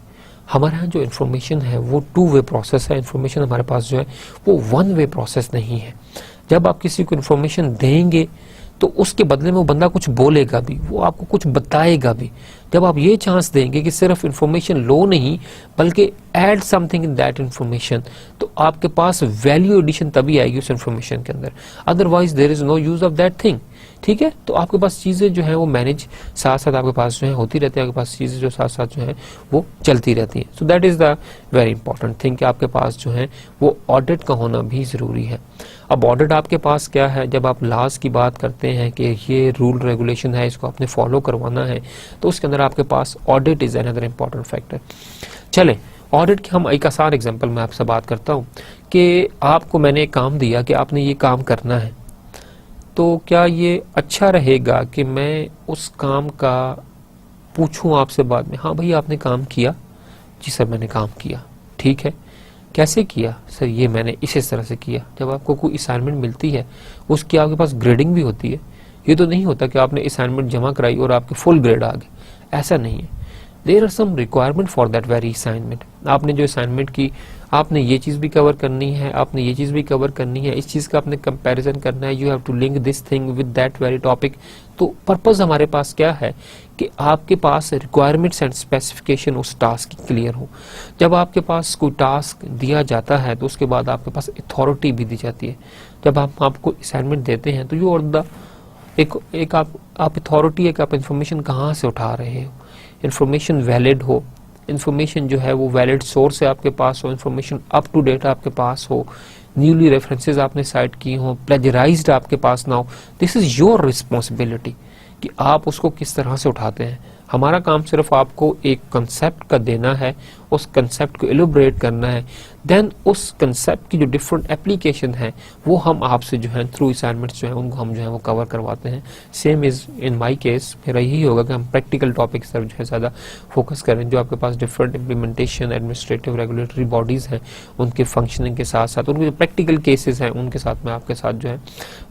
हमारे यहाँ जो इन्फॉर्मेशन है वो 2 वे प्रोसेस है। इन्फॉर्मेशन हमारे पास जो है वो 1 वे प्रोसेस नहीं है। जब आप किसी को इन्फॉर्मेशन देंगे तो उसके बदले में वो बंदा कुछ बोलेगा भी, वो आपको कुछ बताएगा भी। जब आप ये चांस देंगे कि सिर्फ इंफॉर्मेशन लो नहीं बल्कि add something in that information, तो आपके पास वैल्यू एडिशन तभी आएगी उस इंफॉर्मेशन के अंदर, otherwise there is no use of that thing. ठीक है, तो आपके पास चीजें जो है वो मैनेज साथ साथ आपके पास जो है होती रहती है, आपके पास चीजें जो साथ साथ जो है वो चलती रहती हैं। सो that is the very important thing कि आपके पास जो है वो ऑडिट का होना भी जरूरी है। अब ऑडिट आपके पास क्या है, जब आप लॉज की बात करते हैं कि ये रूल रेगुलेशन है, इसको आपने फॉलो करवाना है, तो उसके अंदर आपके पास audit is another important factor. चले ऑडिट की हम एक आसान एग्जांपल में आपसे बात करता हूं कि आपको मैंने एक काम दिया कि आपने ये काम करना है, तो क्या ये अच्छा रहेगा कि मैं उस काम का पूछूं आपसे बाद में, हाँ भाई आपने काम किया? जी सर मैंने काम किया। ठीक है, कैसे किया? सर ये मैंने इस तरह से किया। जब आपको कोई असाइनमेंट मिलती है उसकी आपके पास ग्रेडिंग भी होती है। ये तो नहीं होता कि आपने असाइनमेंट जमा कराई और आपके फुल ग्रेड आ गए, ऐसा नहीं है। There are some requirement for that very assignment. आपने जो असाइनमेंट की, आपने ये चीज भी कवर करनी है, आपने ये चीज भी कवर करनी है, इस चीज का आपने कंपैरिजन करना है, you have to link this thing with that very topic. तो पर्पस हमारे पास क्या है कि आपके पास रिक्वायरमेंट्स एंड स्पेसिफिकेशन उस टास्क की क्लियर हो। जब आपके पास कोई टास्क दिया जाता है तो उसके बाद आपके पास अथॉरिटी भी दी जाती है। जब आप आपको असाइनमेंट देते हैं तो यू और द एक आप अथॉरिटी, एक आप इंफॉर्मेशन कहाँ से उठा रहे हो, इंफॉर्मेशन वैलिड हो, इंफॉर्मेशन जो है वो वैलिड सोर्स से आपके पास हो, इंफॉर्मेशन अप टू डेट आपके पास हो, न्यूली रेफरेंसेस आपने साइट की हो, प्लेजराइज्ड आपके पास ना हो। दिस इज योर रिस्पॉन्सिबिलिटी कि आप उसको किस तरह से उठाते हैं। हमारा काम सिर्फ आपको एक कंसेप्ट का देना है, उस कंसेप्ट को इलुब्रेट करना है, देन उस कंसेप्ट की जो डिफरेंट एप्लीकेशन है वो हम आपसे जो है थ्रू असाइनमेंट्स जो है उनको हम जो है वो कवर करवाते हैं। Same is in my case, मेरा यही होगा कि हम प्रैक्टिकल टॉपिक्स पर जो है ज़्यादा फोकस करें। जो आपके पास different implementation administrative regulatory bodies हैं उनके फंक्शनिंग के साथ साथ उनके जो प्रैक्टिकल केसेस हैं उनके साथ में आपके साथ जो है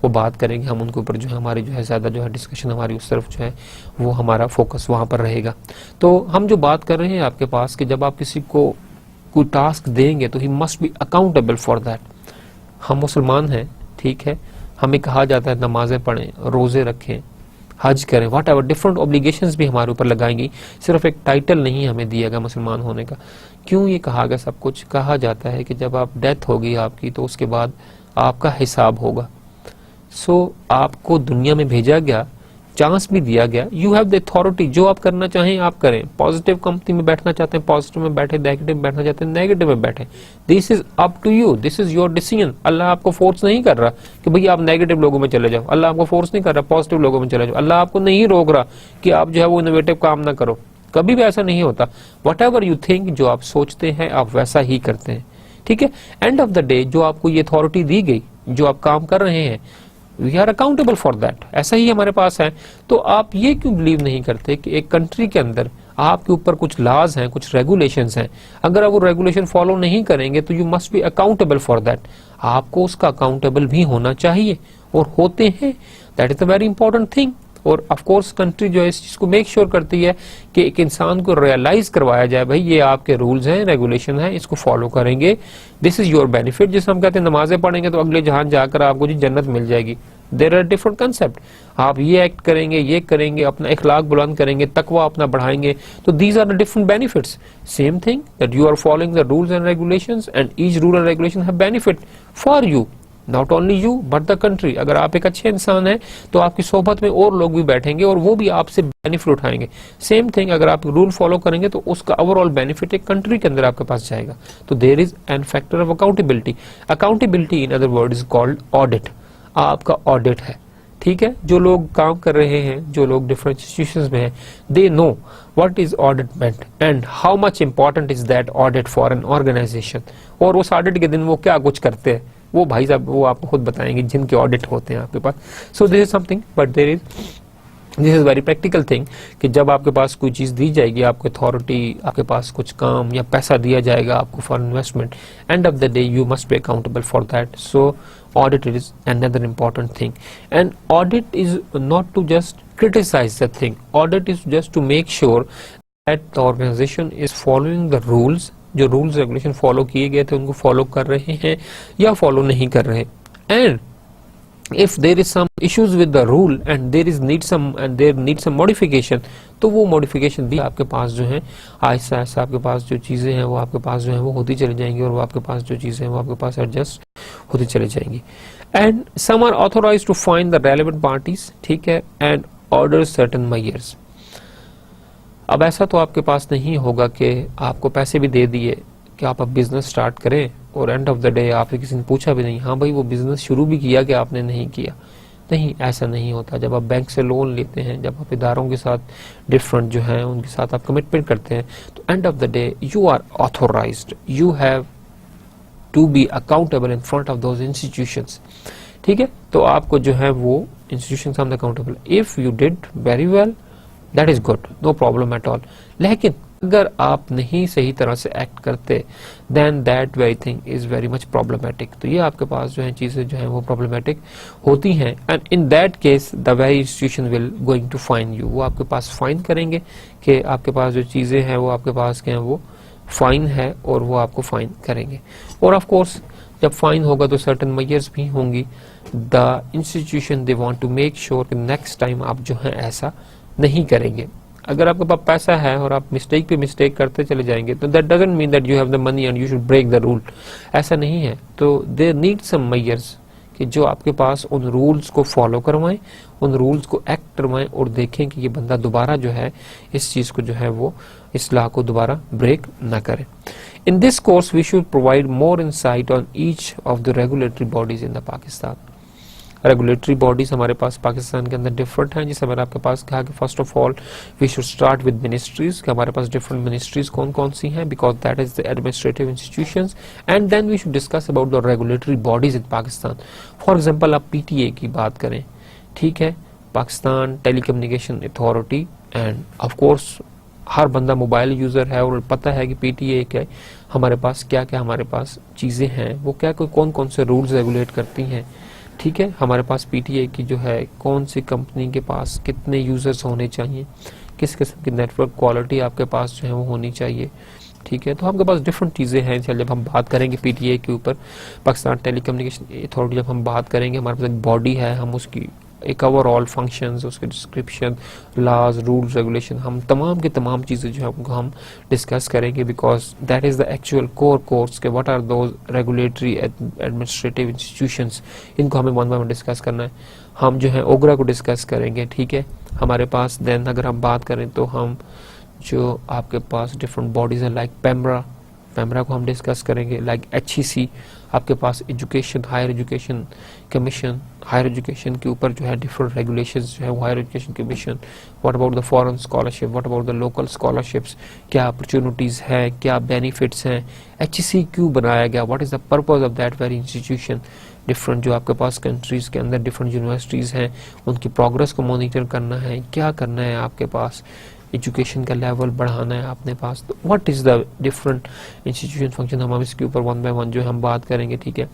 वो बात करेंगे। हम उनके ऊपर जो है हमारी जो है ज़्यादा जो है डिस्कशन हमारी उस तरफ जो है वो हमारा फोकस वहाँ पर रहेगा। तो हम जो बात कर रहे हैं आपके पास कि जब आप किसी को कोई टास्क देंगे तो he must be accountable for that. हम मुसलमान हैं, ठीक है, हमें कहा जाता है नमाजें पढ़ें, रोजे रखें, हज करें, व्हाट एवर डिफरेंट ऑब्लिगेशंस भी हमारे ऊपर लगाएंगी। सिर्फ एक टाइटल नहीं हमें दिया गया मुसलमान होने का। क्यों ये कहा गया? सब कुछ कहा जाता है कि जब आप डेथ होगी आपकी तो उसके बाद आपका हिसाब होगा। सो आपको दुनिया में भेजा गया, चांस भी दिया गया, यू हैव द अथॉरिटी, जो आप करना चाहें आप करें। पॉजिटिव कंपनी में बैठना चाहते हैं पॉजिटिव में बैठे, नेगेटिव में बैठना चाहते हैं नेगेटिव में बैठे। This is up to you, this is your decision. Allah आपको फोर्स नहीं कर रहा कि भैया आप नेगेटिव लोगों में चले जाओ, अल्लाह आपको फोर्स नहीं कर रहा पॉजिटिव लोगों में चले जाओ, अल्लाह आपको नहीं रोक रहा कि आप जो है वो इनोवेटिव काम ना करो, कभी भी ऐसा नहीं होता। वट एवर यू थिंक, जो आप सोचते हैं आप वैसा ही करते हैं, ठीक है। एंड ऑफ द डे जो आपको ये अथॉरिटी दी गई, जो आप काम कर रहे हैं, we are accountable for that, ऐसा ही हमारे पास है। तो आप ये क्यों बिलीव नहीं करते कि एक कंट्री के अंदर आपके ऊपर कुछ लॉज हैं, कुछ रेगुलेशंस हैं, अगर आप वो रेगुलेशन फॉलो नहीं करेंगे तो you must be accountable for that. आपको उसका अकाउंटेबल भी होना चाहिए और होते हैं। That is the very important thing. और ऑफ कोर्स कंट्री जो है इस चीज को मेक श्योर करती है कि एक इंसान को रियलाइज करवाया जाए, भाई ये आपके रूल्स हैं, रेगुलेशन हैं, इसको फॉलो करेंगे, दिस इज योर बेनिफिट। जिसे हम कहते हैं नमाजें पढ़ेंगे तो अगले जहां जाकर आपको जी जन्नत मिल जाएगी। There are different concept. आप ये एक्ट करेंगे, ये करेंगे, अपना इखलाक बुलंद करेंगे, तकवा अपना बढ़ाएंगे, तो these are the different benefits. Same thing that you are following the rules and regulations and each rule and regulation have benefit for you, not only you but the country. अगर आप एक अच्छे इंसान हैं तो आपकी सोहबत में और लोग भी बैठेंगे और वो भी आपसे बेनिफिट उठाएंगे। सेम थिंग अगर आप रूल फॉलो करेंगे तो उसका ओवरऑल बेनिफिट एक कंट्री के अंदर आपके पास जाएगा। तो there is an factor of accountability. Accountability in other word is called audit. आपका ऑडिट है, ठीक है। जो लोग काम कर रहे हैं, जो लोग डिफरेंट इंस्टीट्यूशंस में हैं, they know what is audit meant and how much important is that audit for an organization. और उस ऑडिट के दिन वो क्या कुछ करते हैं वो भाई साहब वो आपको खुद बताएंगे जिनके ऑडिट होते हैं आपके पास। So this is something but this is very practical thing कि जब आपके पास कोई चीज दी जाएगी, आपको अथॉरिटी, आपके पास कुछ काम या पैसा दिया जाएगा आपको for investment, and of the day you must be accountable for that. So audit is another important thing, and audit is not to just criticize the thing. Audit is just to make sure that the organization is following the rules, जो rules regulation follow किए गए थे उनको follow कर रहे हैं या follow नहीं कर रहे हैं। And if there is some issues with the rule and there need some modification, तो वो modification भी आपके पास जो है आहिस्ता आहिस्ता आपके पास जो चीज़ें हैं वो आपके पास जो है वो होती चली जाएंगी और वो आपके पास जो चीज़ें हैं वो आपके पास एडजस्ट होती चली जाएंगी. And some are authorized to find the relevant parties, ठीक है, एंड ऑर्डर सर्टेन मेजर्स. अब ऐसा तो आपके पास नहीं होगा कि आपको पैसे भी दे दिए कि आप अब बिजनेस स्टार्ट करें और एंड ऑफ द डे आपसे किसी ने पूछा भी नहीं, हाँ भाई वो बिजनेस शुरू भी किया कि आपने नहीं किया. नहीं, ऐसा नहीं होता. जब आप बैंक से लोन लेते हैं, जब आप इदारों के साथ डिफरेंट जो हैं उनके साथ आप कमिटमेंट करते हैं, तो end of the day you are authorized, you have to be accountable in front of those institutions. ठीक है, तो आपको जो है वो इंस्टीट्यूशन के सामने accountable. If you did very well, that is good, no problem at all. लेकिन अगर आप नहीं सही तरह से एक्ट करते, then that very thing is very much problematic. तो ये आपके पास जो है चीजें जो है वो प्रॉब्लमेटिक होती हैं. And in that case the very institution will going to fine you. वो आपके पास फाइन करेंगे कि आपके पास जो चीजें हैं वो आपके पास क्या है, वो फाइन है और वो आपको फाइन करेंगे. और ऑफ कोर्स जब फाइन होगा तो सर्टेन मेजर्स भी होंगी. The institution they want to make sure कि नेक्स्ट टाइम आप जो है ऐसा नहीं करेंगे. अगर आपके पास पैसा है और आप मिस्टेक पे मिस्टेक करते चले जाएंगे, तो that doesn't mean that you have the money and you should break the rule. ऐसा नहीं है. तो देयर नीड सम मेजर्स कि जो आपके पास उन रूल्स को फॉलो करवाएं, उन रूल्स को एक्ट करवाएं और देखें कि ये बंदा दोबारा जो है इस चीज को जो है वो इस लॉ को दोबारा ब्रेक ना करे. In this course, we should provide more insight on each of the regulatory bodies in the Pakistan. Regulatory bodies हमारे पास पाकिस्तान के अंदर डिफरेंट हैं. जिससे मैंने आपके पास कहा कि first of all we should start with ministries, कि हमारे पास डिफरेंट मिनिस्ट्रीज कौन कौन सी हैं, because that is the administrative institutions. And then we should discuss about the regulatory bodies in Pakistan. For example आप पीटीए की बात करें, ठीक है, Pakistan telecommunication authority. And of course हर बंदा मोबाइल यूजर है और पता है कि पीटीए क्या है, हमारे पास क्या क्या हमारे पास चीजें हैं, वो क्या कौन कौन से रूल्स रेगुलेट करती हैं. ठीक है, हमारे पास पीटीए की जो है कौन सी कंपनी के पास कितने यूजर्स होने चाहिए, किस किस्म की नेटवर्क क्वालिटी आपके पास जो है वो होनी चाहिए. ठीक है, तो आपके पास डिफरेंट चीज़ें हैं. चल जब हम बात करेंगे पीटीए के ऊपर, पाकिस्तान टेलीकम्युनिकेशन अथॉरिटी, जब हम बात करेंगे, हमारे पास एक बॉडी है, हम उसकी एक ओवरऑल फंक्शंस, उसके डिस्क्रिप्शन, लॉज, रूल्स, रेगुलेशन, हम तमाम की तमाम चीज़ें जो है उनको हम डिस्कस करेंगे. Because that is the actual core course के what are those regulatory administrative institutions. इनको हमें वन बाय वन डिस्कस करना है. हम जो है ओगरा को डिस्कस करेंगे. ठीक है, हमारे पास देन अगर हम बात करें तो हम जो आपके पास डिफरेंट बॉडीज हैं लाइक पैमरा को हम डिस्कस करेंगे. लाइक एचईसी, आपके पास education, higher education commission, higher education के ऊपर जो है डिफरेंट रेगुलेशंस जो है वो higher education commission. What about the foreign scholarship, what about the local scholarships, क्या अपॉर्चुनिटीज हैं, क्या बेनिफिट्स हैं, एचईसी क्यों बनाया गया, what is the purpose of that very institution. Different जो आपके पास कंट्रीज के अंदर डिफरेंट यूनिवर्सिटीज हैं, उनकी प्रोग्रेस को मॉनिटर करना है, क्या करना है आपके पास, एजुकेशन का लेवल बढ़ाना है आपने पास. तो what is the different institution function, हम इसके ऊपर वन बाय वन जो हम बात करेंगे. ठीक है,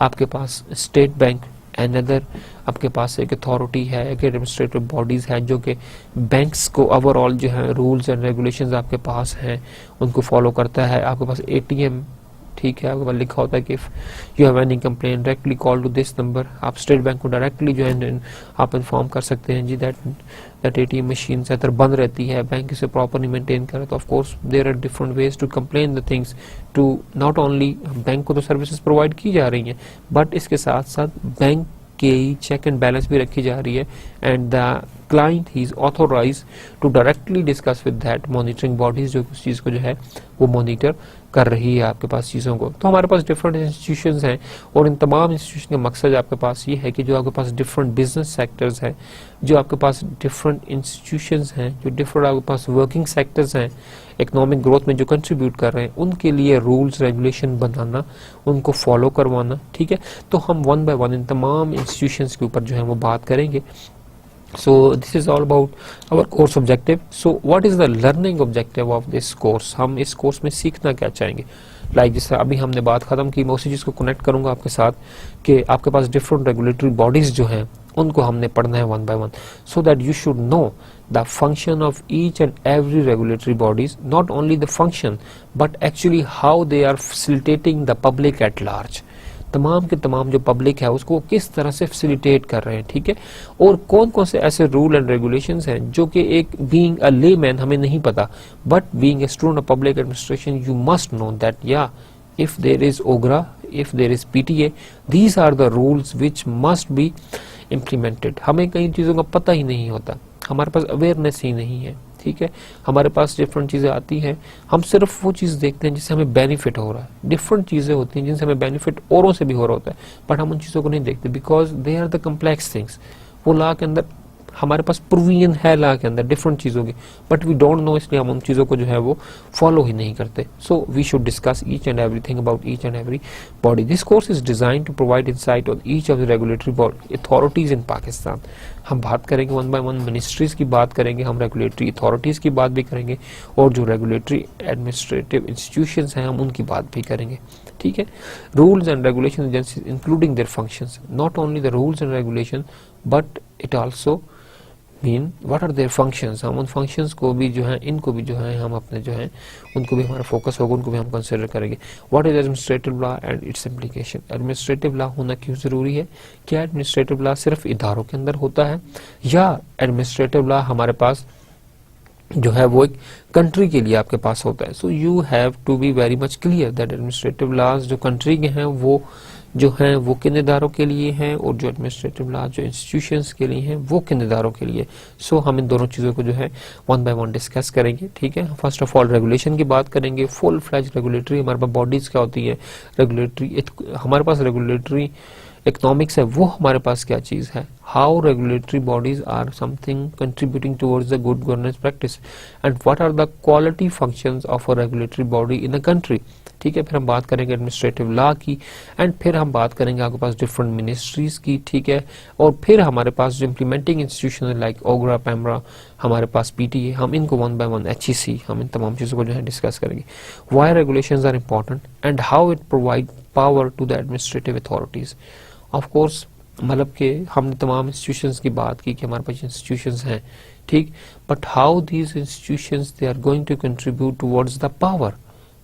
आपके पास स्टेट बैंक एंड अदर, आपके पास एक अथॉरिटी है, एक एडमिनिस्ट्रेटिव बॉडीज है जो कि बैंक्स को ओवरऑल जो है रूल्स एंड रेगुलेशंस आपके पास हैं उनको फॉलो करता है. आपके पास एटीएम, ठीक है, आपके पास लिखा होता है कि if you have any complaint directly call to this number. आप स्टेट बैंक को डायरेक्टली जो है आप इन्फॉर्म कर सकते हैं जी दैट एटीएम मशीन अगर बंद रहती है, बैंक इसे प्रॉपरली मेंटेन करे. तो of course there are different ways to complain the things to not only bank को तो सर्विसेज प्रोवाइड की जा रही हैं, बट इसके साथ साथ बैंक के चेक एंड बैलेंस भी रखी जा रही है. And the client he is authorize to directly discuss with that monitoring bodies जो उस चीज को जो है वो मॉनिटर कर रही है आपके पास चीजों को. तो हमारे पास डिफरेंट इंस्टीट्यूशंस हैं और इन तमाम इंस्टीट्यूशन का मकसद आपके पास ये है कि जो आपके पास डिफरेंट बिजनेस सेक्टर्स हैं, जो आपके पास डिफरेंट इंस्टीट्यूशंस हैं, जो डिफरेंट आपके पास वर्किंग सेक्टर्स हैं, इकोनॉमिक ग्रोथ में जो कंट्रीब्यूट कर रहे हैं, उनके लिए रूल्स रेगुलेशन बनाना, उनको फॉलो करवाना. ठीक है, तो हम वन बाय वन इन तमाम इंस्टीट्यूशंस के ऊपर जो है वो बात करेंगे. So this is all about our course objective. So what is the learning objective of this course? हम इस कोर्स में सीखना क्या चाहेंगे. लाइक जैसे अभी हमने बात खत्म की, मैं उसी चीज को कनेक्ट करूंगा आपके साथ कि आपके पास डिफरेंट रेगुलेटरी बॉडीज जो हैं उनको हमने पढ़ना है one by one, so that you should know the function of each and every regulatory bodies. Not only the function but actually how they are facilitating the public at large. तमाम के तमाम जो पब्लिक है उसको किस तरह से facilitate कर रहे हैं, ठीक है। और कौन कौन से ऐसे रूल एंड रेगुलेशंस हैं जो कि एक बीइंग अ लेमैन हमें नहीं पता, but being a student of public administration you must know that या if there is OGRA, if there is PTA, these are the rules which must be implemented। हमें कई चीज़ों का पता ही नहीं होता, हमारे पास अवेयरनेस ही नहीं है, ठीक है। हमारे पास डिफरेंट चीज़ें आती हैं, हम सिर्फ वो चीज़ देखते हैं जिससे हमें बेनिफिट हो रहा है। डिफरेंट चीज़ें होती हैं जिनसे हमें बेनिफिट औरों से भी हो रहा होता है, बट हम उन चीज़ों को नहीं देखते because they are the complex things. वो लॉ के अंदर हमारे पास प्रोविजन है लॉ के अंदर डिफरेंट चीज़ों की, बट वी डोंट नो, इसलिए हम उन चीज़ों को जो है वो फॉलो ही नहीं करते। So we should discuss each and everything about each and every body. This course is design to provide insight on each of the regulatory body authorities in Pakistan. हम बात करेंगे वन बाय वन, मिनिस्ट्रीज की बात करेंगे, हम regulatory authorities की बात भी करेंगे, और जो रेगुलेटरी एडमिनिस्ट्रेटिव इंस्टीट्यूशंस हैं हम उनकी बात भी करेंगे, ठीक है। Rules and regulation agencies including their functions, not only the rules and regulation but it also mean what are their functions. हम उन फंक्शंस को भी जो है, इनको भी जो है हम अपने जो है उनको भी हमारा फोकस होगा, उनको भी हम कंसिडर करेंगे। What is administrative law and it's implication. Administrative law होना क्यों जरूरी है? क्या एडमिनिस्ट्रेटिव लॉ सिर्फ इदारों के अंदर होता है, या एडमिनिस्ट्रेटिव लॉ हमारे पास जो है वो एक कंट्री के लिए आपके पास होता है? So you have to be very much clear that administrative laws जो कंट्री के हैं वो जो हैं वो किन इदारों के लिए हैं, और जो एडमिनिस्ट्रेटिव लॉ जो इंस्टीट्यूशंस के लिए हैं वो किन इदारों के लिए। सो हम इन दोनों चीज़ों को जो है वन बाय वन डिस्कस करेंगे, ठीक है। फर्स्ट ऑफ ऑल रेगुलेशन की बात करेंगे, फुल फ्लैज रेगुलेटरी हमारे पास बॉडीज क्या होती है, रेगुलेटरी हमारे पास रेगुलेटरी इकोनॉमिक्स है वो हमारे पास क्या चीज़ है, how regulatory bodies are something contributing towards the good governance practice, and what are the quality functions of a regulatory body in a country, ठीक है। फिर हम बात करेंगे एडमिनिस्ट्रेटिव लॉ की, एंड फिर हम बात करेंगे आपके पास डिफरेंट मिनिस्ट्रीज की, ठीक है। और फिर हमारे पास जो इम्प्लीमेंटिंग इंस्टीट्यूशन लाइक ओगरा, पैमरा, हमारे पास PTA, हम इनको वन बाय वन, HEC, हम इन तमाम चीज़ों को जो है डिस्कस करेंगे। Why regulations are important and how it provide power to the administrative authorities. Of course मतलब कि हमने तमाम इंस्टीट्यूशंस की बात की कि हमारे पास इंस्टीट्यूशंस हैं, ठीक, but how these institutions they are going to contribute towards the power.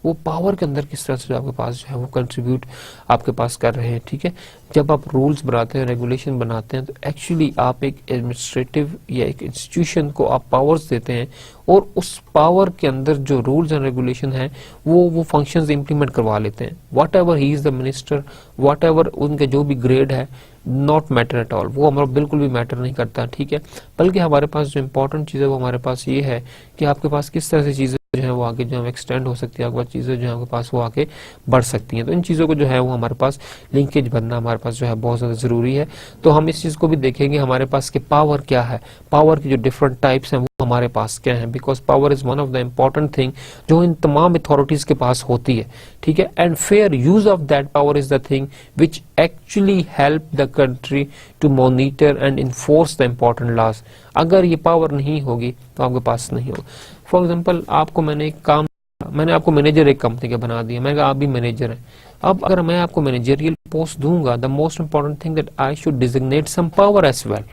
वो पावर के अंदर किस तरह से आपके पास जो है वो कंट्रीब्यूट आपके पास कर रहे हैं, ठीक है। जब आप रूल्स बनाते हैं, रेगुलेशन बनाते हैं, तो एक्चुअली आप एक एडमिनिस्ट्रेटिव या एक इंस्टीट्यूशन को आप पावर्स देते हैं, और उस पावर के अंदर जो रूल्स एंड रेगुलेशन है वो फंक्शंस इंप्लीमेंट करवा लेते हैं। What ever he is the minister, what ever उनके जो भी ग्रेड है, नॉट मैटर एट ऑल, वो हमारा बिल्कुल भी मैटर नहीं करता, ठीक है। बल्कि हमारे पास जो इंपॉर्टेंट चीज़ है वो हमारे पास ये है कि आपके पास किस तरह से चीज़ें जो है वो आगे जो है एक्सटेंड हो सकती है, आपके पास चीज़ें जो है आपके पास वो आगे बढ़ सकती हैं। तो इन चीज़ों को जो है वो हमारे पास लिंकेज बनना हमारे पास जो है बहुत ज़्यादा ज़रूरी है। तो हम इस चीज़ को भी देखेंगे हमारे पास कि पावर क्या है, पावर की जो डिफरेंट टाइप्स हैं वो हमारे पास क्या है, because power is one of the important thing जो इन तमाम अथॉरिटीज के पास होती है, ठीक है। And fair use of that power is the thing which actually help the country to monitor and enforce the important laws. अगर ये पावर नहीं होगी तो आपके पास नहीं होगा। फॉर एग्जाम्पल आपको मैंने आपको मैनेजर एक कंपनी का बना दिया, मैंने कहा आप भी मैनेजर हैं। अब अगर मैं आपको मैनेजरियल पोस्ट दूंगा, the most important thing that I should designate some power as well.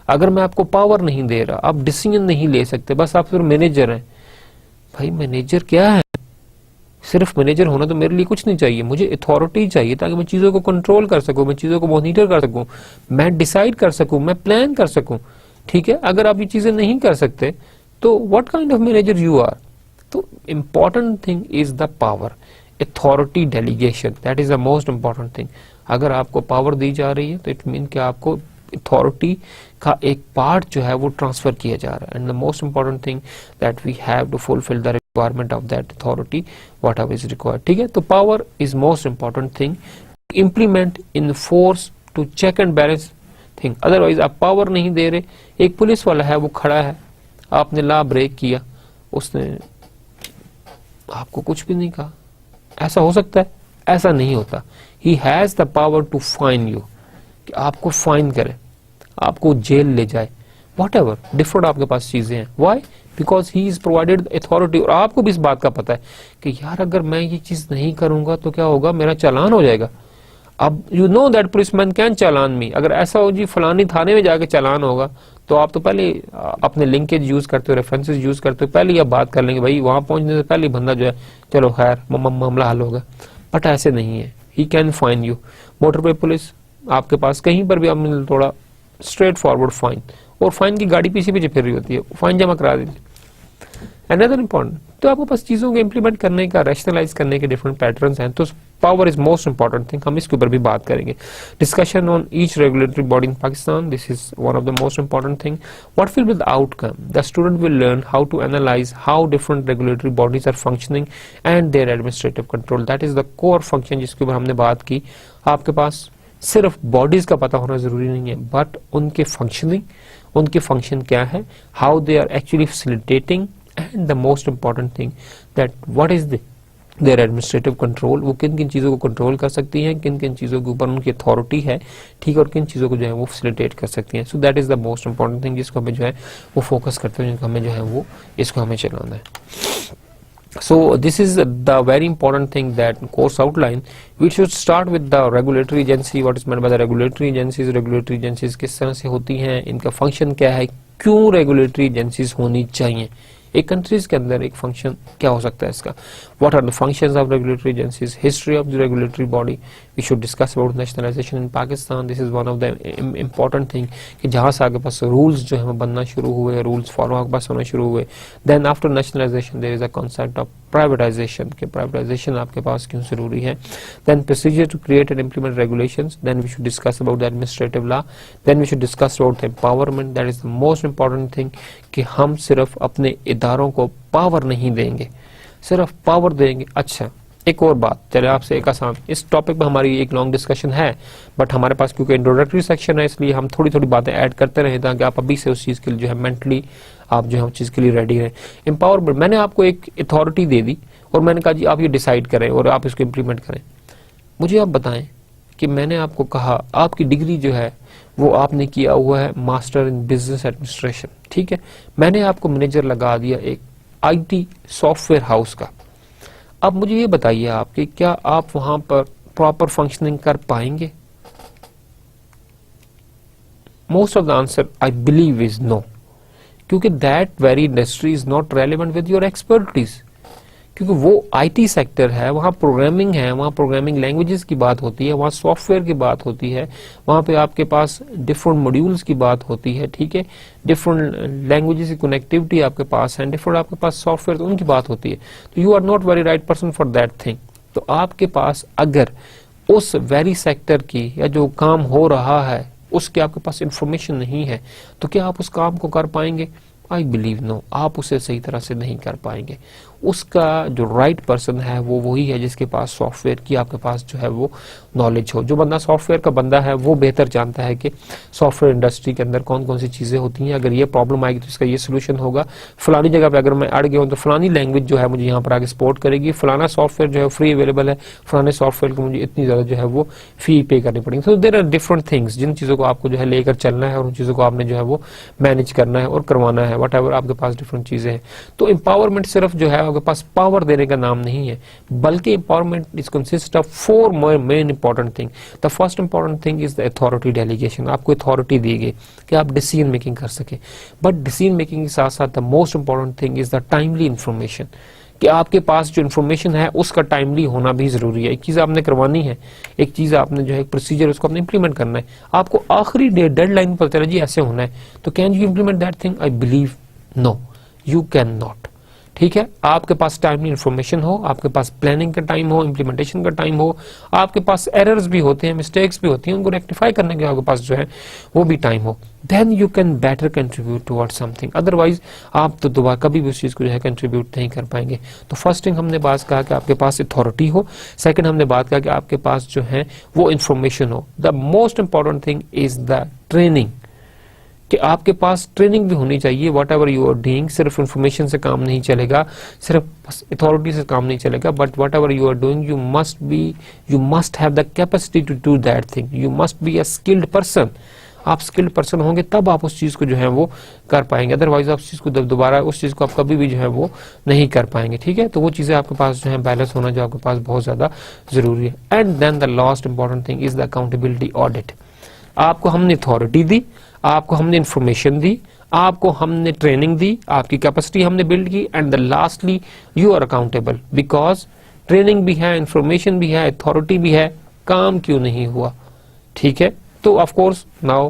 अगर मैं आपको पावर नहीं दे रहा, आप डिसीजन नहीं ले सकते, बस आप फिर मैनेजर हैं। भाई मैनेजर क्या है? सिर्फ मैनेजर होना तो मेरे लिए कुछ नहीं चाहिए, मुझे अथॉरिटी चाहिए ताकि मैं चीजों को कंट्रोल कर सकूं, मैं चीजों को मॉनिटर कर सकूं, मैं डिसाइड कर सकूं, मैं प्लान कर सकूं, ठीक है। अगर आप ये चीजें नहीं कर सकते तो what kind of manager you are? तो important thing is the power, authority delegation, that is the most important thing. अगर आपको पावर दी जा रही है तो इट मीन कि आपको अथॉरिटी का एक पार्ट जो है वो ट्रांसफर किया जा रहा है, and the most important thing that we have to fulfil the requirement of that authority whatever is required, ठीक है। तो power is most important thing, implement in force to check and balance thing. Otherwise आप power नहीं दे रहे, एक police वाला है वो खड़ा है, आपने लॉ ब्रेक किया, उसने आपको कुछ भी नहीं कहा, ऐसा हो सकता है? ऐसा नहीं होता। He has the power to fine you, कि आपको फाइन करे, आपको जेल ले जाए, वॉट एवर डिफरेंट आपके पास चीजें हैं। Why? Because he is provided authority. और आपको भी इस बात का पता है कि यार अगर मैं ये चीज नहीं करूंगा तो क्या होगा, मेरा चालान हो जाएगा। अब you know that policeman can challan me. अगर ऐसा हो जी फलानी थाने में जाके चालान होगा, तो आप तो पहले अपने लिंकेज यूज करते हो, रेफरेंसेस यूज करते हो, पहले ही आप बात कर लेंगे भाई वहां पहुंचने से पहले बंदा जो है चलो खैर मामला हल होगा। बट ऐसे नहीं है, he can fine you. Motorway police, आपके पास कहीं पर भी आप मिले थोड़ा स्ट्रेट फॉरवर्ड फाइन, और फाइन की गाड़ी पीछे पीछे फिर रही होती है, फाइन जमा करा दीजिए। अनदर इंपॉर्टेंट, तो आपके पास चीजों को इंप्लीमेंट करने का, रैशनलाइज करने के डिफरेंट पैटर्न्स हैं, तो power is most important thing, हम इसके ऊपर भी बात करेंगे। Discussion on each regulatory body in Pakistan, this is one of the most important thing. What will be the outcome? The student will learn how to analyse how different regulatory bodies are functioning and their administrative control, that is the core function जिसके ऊपर हमने बात की। आपके पास सिर्फ bodies का पता होना जरूरी नहीं है, बट उनके फंक्शनिंग, उनके फंक्शन क्या है, how they are actually facilitating, and the most important thing that what is their administrative control, वो किन किन चीजों को कंट्रोल कर सकती हैं, किन किन चीजों के ऊपर उनकी अथॉरिटी है, ठीक है, और किन चीजों को जो है वो फैसिलिटेट कर सकती हैं। सो that is the most important thing जिसको हमें जो है वो फोकस करते हैं, जिसको हमें जो है वो इसको हमें चलाना है। So this is the very important thing that course outline. We should start with the regulatory agency. What is meant by the regulatory agencies? Regulatory agencies किस तरह से होती हैं, इनका फंक्शन क्या है, क्यों रेगुलेटरी एजेंसीज होनी चाहिए, एक कंट्रीज के अंदर एक फंक्शन क्या हो सकता है इसका, what are the functions of regulatory agencies, history of the regulatory body, we should discuss about nationalisation in Pakistan, this is one of the important thing कि जहाँ से आगे पास रूल्स जो है बनना शुरू हुए, रूल्स फॉलो आगे पास होना शुरू हुए। Then after nationalisation there is a concept of privatisation, के प्राइवेटाइजेशन आपके पास क्यों जरूरी है। Then procedure to create and implement regulations, then we should discuss about the administrative law, then we should discuss about the empowerment, that is the most important thing कि हम सिर्फ अपने इदारों को पावर नहीं देंगे, सिर्फ पावर देंगे। अच्छा, एक और बात, चले आपसे एक आसान, इस टॉपिक पे हमारी एक लॉन्ग डिस्कशन है, बट हमारे पास क्योंकि इंट्रोडक्टरी सेक्शन है इसलिए हम थोड़ी थोड़ी बातें ऐड करते रहे ताकि आप अभी से उस चीज के लिए जो है मेंटली आप जो है उस चीज के लिए रेडी रहें। एम्पावरमेंट, मैंने आपको एक अथॉरिटी दे दी और मैंने कहा जी आप ये डिसाइड करें और आप इसको इम्प्लीमेंट करें। मुझे आप बताएं कि मैंने आपको कहा आपकी डिग्री जो है वो आपने किया हुआ है मास्टर इन बिजनेस एडमिनिस्ट्रेशन, ठीक है, मैंने आपको मैनेजर लगा दिया एक आईटी सॉफ्टवेयर हाउस का। अब मुझे ये बताइए आप कि क्या आप वहां पर प्रॉपर फंक्शनिंग कर पाएंगे? Most of the answer I believe is no, क्योंकि that very industry is not relevant with your expertise, क्योंकि वो आईटी सेक्टर है, वहाँ प्रोग्रामिंग है, वहाँ प्रोग्रामिंग लैंग्वेजेस की बात होती है, वहाँ सॉफ्टवेयर की बात होती है, वहाँ पे आपके पास डिफरेंट मॉड्यूल्स की बात होती है, ठीक है, डिफरेंट लैंग्वेजेस की कनेक्टिविटी आपके पास है, डिफरेंट आपके पास सॉफ्टवेयर, तो उनकी बात होती है। तो you are not very right person for that thing. तो आपके पास अगर उस वेरी सेक्टर की या जो काम हो रहा है उसके आपके पास इंफॉर्मेशन नहीं है तो क्या आप उस काम को कर पाएंगे? आई बिलीव नो, आप उसे सही तरह से नहीं कर पाएंगे। उसका जो राइट पर्सन है वो वही है जिसके पास सॉफ्टवेयर की आपके पास जो है वो नॉलेज हो। जो बंदा सॉफ्टवेयर का बंदा है वो बेहतर जानता है कि सॉफ्टवेयर इंडस्ट्री के अंदर कौन कौन सी चीजें होती हैं, अगर ये प्रॉब्लम आएगी तो इसका ये सोल्यूशन होगा, फलानी जगह पे अगर मैं अड़ गया हूँ तो फलानी लैंग्वेज जो है मुझे यहाँ पर आगे सपोर्ट करेगी, फलाना सॉफ्टवेयर जो है फ्री अवेलेबल है, फलाने सॉफ्टवेयर को मुझे इतनी ज्यादा जो है वो फी पे करनी पड़ेगी। तो देयर आर डिफरेंट थिंग्स जिन चीजों को आपको जो है लेकर चलना है और उन चीजों को आपने जो है वो मैनेज करना है और करवाना है, वट एवर आपके पास डिफरेंट चीजें हैं। तो एम्पावरमेंट सिर्फ जो है आपके पास पावर देने का नाम नहीं है, बल्कि empowerment is consist of four main important thing. The first important thing is the authority delegation. आपको अथॉरिटी दी गई कि आप डिसीजन मेकिंग कर सके, बट डिसीजन मेकिंग के साथ साथ the most important thing is the timely information, कि आपके पास जो इन्फॉर्मेशन है उसका टाइमली होना भी जरूरी है। एक चीज आपने करवानी है, एक चीज आपने जो है एक प्रोसीजर उसको आपने इंप्लीमेंट करना है, आपको आखिरी डेडलाइन पर चला जी ऐसे होना है, तो can you implement that thing? I believe no, you can not. ठीक है, आपके पास टाइमली इंफॉर्मेशन हो, आपके पास प्लानिंग का टाइम हो, इंप्लीमेंटेशन का टाइम हो, आपके पास एरर्स भी होते हैं, मिस्टेक्स भी होती हैं, उनको रेक्टिफाई करने के आपके पास जो है वो भी टाइम हो, then you can better contribute towards something. Otherwise आप तो दोबारा कभी भी उस चीज को जो है कंट्रीब्यूट नहीं कर पाएंगे। तो फर्स्ट थिंग हमने बात कहा कि आपके पास अथॉरिटी हो, सेकंड हमने बात कहा कि आपके पास जो है वो इंफॉर्मेशन हो। The most important thing is the training, कि आपके पास ट्रेनिंग भी होनी चाहिए। Whatever you are doing, सिर्फ इंफॉर्मेशन से काम नहीं चलेगा, सिर्फ अथॉरिटी से काम नहीं चलेगा, but whatever you are doing you must have the capacity to do that thing, you must be a skilled person. आप स्किल्ड पर्सन होंगे तब आप उस चीज को जो है वो कर पाएंगे, अदरवाइज आप उस चीज को दोबारा उस चीज को आप कभी भी जो है वो नहीं कर पाएंगे। ठीक है, तो वो चीजें आपके पास जो है बैलेंस होना जो आपके पास बहुत ज्यादा जरूरी है। And then the last important thing is the accountability audit. आपको हमने अथॉरिटी दी, आपको हमने इंफॉर्मेशन दी, आपको हमने ट्रेनिंग दी, आपकी कैपेसिटी हमने बिल्ड की, and the lastly you are accountable, because training भी है, इंफॉर्मेशन भी है, अथॉरिटी भी है, काम क्यों नहीं हुआ, ठीक है। तो ऑफ कोर्स नाउ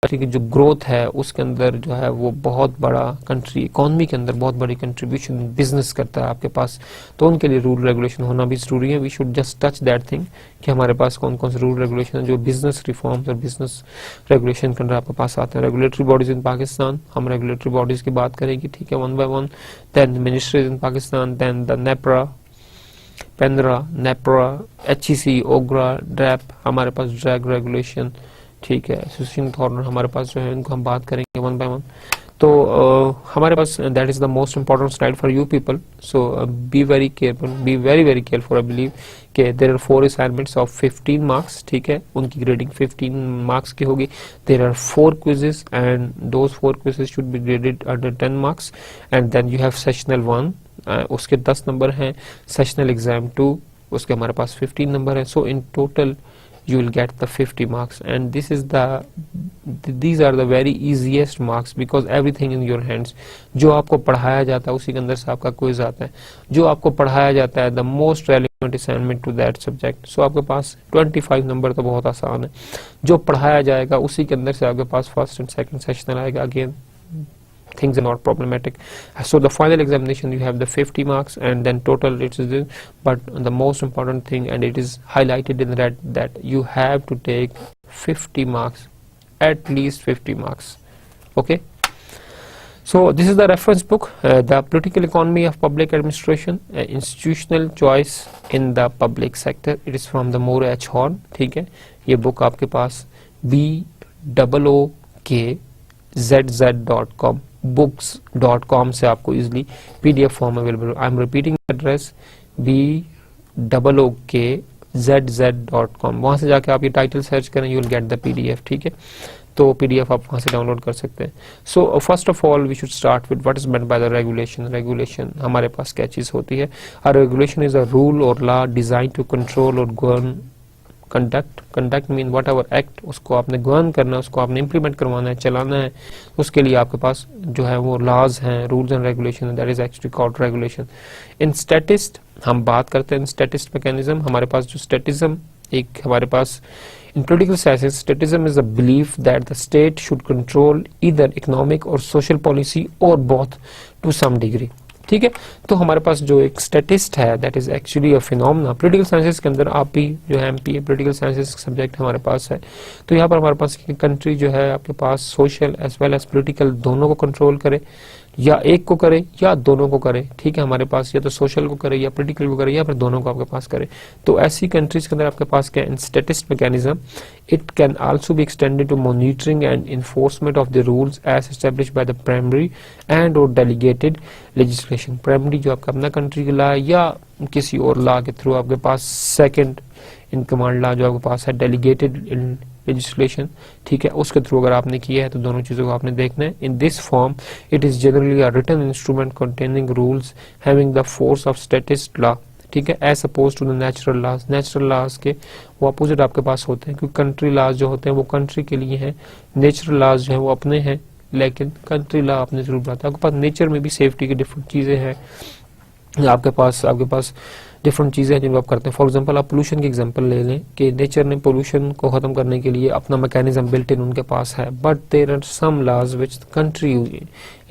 की जो ग्रोथ है उसके अंदर जो है वो बहुत बड़ा कंट्री इकोनॉमी के अंदर बहुत बड़ी कंट्रीब्यूशन बिजनेस करता है आपके पास, तो उनके लिए रूल रेगुलेशन होना भी जरूरी है। We should just touch that thing कि हमारे पास कौन कौन से रूल रेगुलेशन है जो बिजनेस रिफॉर्म्स और बिजनेस रेगुलेशन के अंदर आपके पास आते हैं। रेगुलेटरी बॉडीज इन पाकिस्तान, हम रेगुलेटरी बॉडीज की बात करेंगे, ठीक है, one by one. Then ministries in Pakistan, then the NEPRA, पेंद्रा, नेपरा, HEC, ओग्रा, ड्रैप, हमारे पास ड्रैग रेगुलेशन, ठीक है, एसोसिएशन कॉर्नर हमारे पास जो है, इनको हम बात करेंगे वन बाय वन। तो हमारे पास that is the most important slide for you people, so be very careful, be very very careful. I believe कि there are 4 assignments of 15 marks, ठीक है, उनकी ग्रेडिंग 15 मार्क्स की होगी। There are 4 quizzes and those 4 quizzes should be graded under 10 marks and then you have sessional 1, उसके 10 number हैं, sessional exam 2, उसके हमारे पास 15 नंबर है। So in total you will get the 50 marks, and these are the very easiest marks because everything in your hands। जो आपको पढ़ाया जाता है उसी के अंदर से आपका क्विज आता है, जो आपको पढ़ाया जाता है the most relevant assignment to that subject। so आपके पास 25 नंबर तो बहुत आसान है, जो पढ़ाया जाएगा उसी के अंदर से आपके पास फर्स्ट एंड सेकंड सेक्शनल आएगा। Again things are not problematic, so the final examination you have the 50 marks and then total it is this, but the most important thing and it is highlighted in red that you have to take 50 marks, at least 50 marks, okay। So this is the reference book, the political economy of public administration, institutional choice in the public sector, it is from the Moore H Horn, ठीक है। ये book आपके पास bookzz.com books.com से आपको easily PDF form available. I am repeating address bookzz.com, वहां से जाके आप ये टाइटल सर्च करें, you will get the PDF, ठीक है। तो PDF आप वहां से डाउनलोड कर सकते हैं। So first of all we should start with what is meant by the regulation. Regulation हमारे पास क्या चीज होती है? A regulation is a rule और लॉ डिजाइन टू कंट्रोल और govern conduct mean whatever act, उसको आपने गवर्न करना है, उसको आपने इम्प्लीमेंट करवाना है, चलाना है, उसके लिए आपके पास जो है वो लॉज हैं, rules and regulation, that is actually called regulation. In statist हम बात करते हैं स्टैटिस्ट मैकेनिज्म, हमारे पास जो स्टैटिज्म एक हमारे पास in political sciences, statism is a belief that the state should control either economic और सोशल पॉलिसी और बोथ टू सम डिग्री, ठीक है। तो हमारे पास जो एक स्टैटिस्ट है that is actually a phenomena. Political sciences के अंदर आप भी जो है MPA पॉलिटिकल साइंसेस सब्जेक्ट हमारे पास है, तो यहाँ पर हमारे पास कंट्री जो है आपके पास social as well as political दोनों को कंट्रोल करे, या एक को करे या दोनों को करे, ठीक है। हमारे पास या तो सोशल को करे या पॉलिटिकल को करे या फिर दोनों को आपके पास करे। तो ऐसी कंट्रीज के अंदर आपके पास क्या statist mechanism, it can also be extended to monitoring and enforcement of the rules as established by the primary and और डेलीगेटेड लेजिस्लेशन। प्राइमरी जो आपका अपना कंट्री का लॉ या किसी और लॉ के थ्रू आपके पास सेकेंड इन कमांड लॉ जो आपके पास है डेलीगेटेड लेजिस्लेशन, ठीक है, उसके थ्रू अगर आपने किया है तो दोनों चीजों को आपने देखना है। In this form it is generally a written instrument containing rules having the force of statist law, ठीक है, as oppose to the natural laws. Natural laws के वो अपोजिट आपके पास होते हैं, क्योंकि कंट्री लॉज जो होते हैं वो कंट्री के लिए हैं, नेचुरल लॉज जो है वो अपने हैं, लेकिन कंट्री लॉ अपने जरूर बनाता है। आपके पास नेचर में भी सेफ्टी की डिफरेंट चीजें हैं, आपके पास डिफरेंट चीजें हैं जिनको आप करते हैं। फॉर एग्जांपल आप पोल्यूशन की एग्जांपल ले लें कि नेचर ने पोल्यूशन को खत्म करने के लिए अपना मैकेनिज्म बिल्ट इन उनके पास है, but there are some laws which the country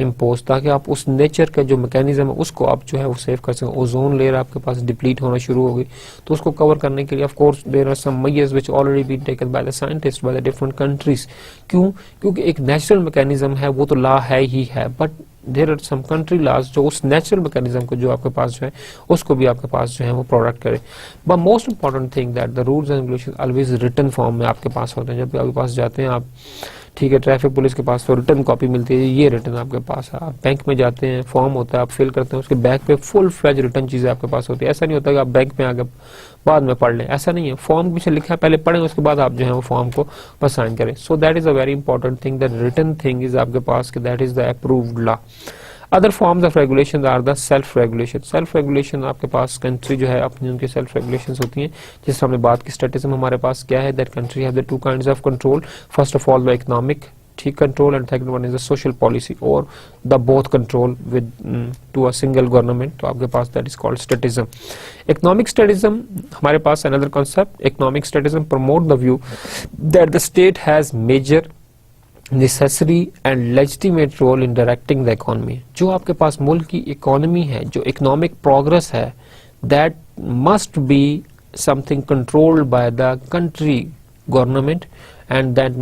impose, ताकि आप उस नेचर का जो मैकेनिज्म है उसको आप जो है वो सेव कर सकें। ओजोन लेयर आपके पास डिप्लीट होना शुरू हो गई, तो उसको कवर करने के लिए of course there are some measures which already been taken by the scientist by the different countries. क्यों? क्योंकि एक नेचुरल मैकेनिज्म है वो तो लॉ है ही है, but there are some country laws जो उस नेचुरल मैकेनिज्म को जो आपके पास जो है उसको भी आपके पास जो है वो प्रोडक्ट करे। But most important thing that the rules and regulation always written form में आपके पास होते हैं। जब भी आपके पास जाते हैं आप, ठीक है, ट्रैफिक पुलिस के पास तो रिटर्न कॉपी मिलती है, ये रिटर्न आपके पास है। आप बैंक में जाते हैं, फॉर्म होता है, आप फिल करते हैं, उसके बैक पे फुल फ्लेज रिटर्न चीजें आपके पास होती है। ऐसा नहीं होता कि आप बैंक में आगे बाद में पढ़ लें, ऐसा नहीं है। फॉर्म पीछे लिखा है, पहले पढ़ें, उसके बाद आप जो है वो फॉर्म को बस साइन करें। So that is a very important thing, that written thing is आपके पास, that is the approved law. Other forms of regulation are the self regulation. Self regulation आपके पास कंट्री जो है अपनी उनकी सेल्फ रेगुलेशंस होती हैं, जिस हमने बात की स्टैटिज्म हमारे पास क्या है, that country have the two kinds of control. First of all the economic, ठीक, control, and second one is the social policy और the both control with to a single government. तो आपके पास that is called statism. Economic statism हमारे पास another concept. Economic statism promote the view that the state has major necessary and legitimate role in directing the economy. जो आपके पास मुल्क की इकोनॉमी है, जो इकोनॉमिक प्रोग्रेस है, that must be something controlled by the country government, and that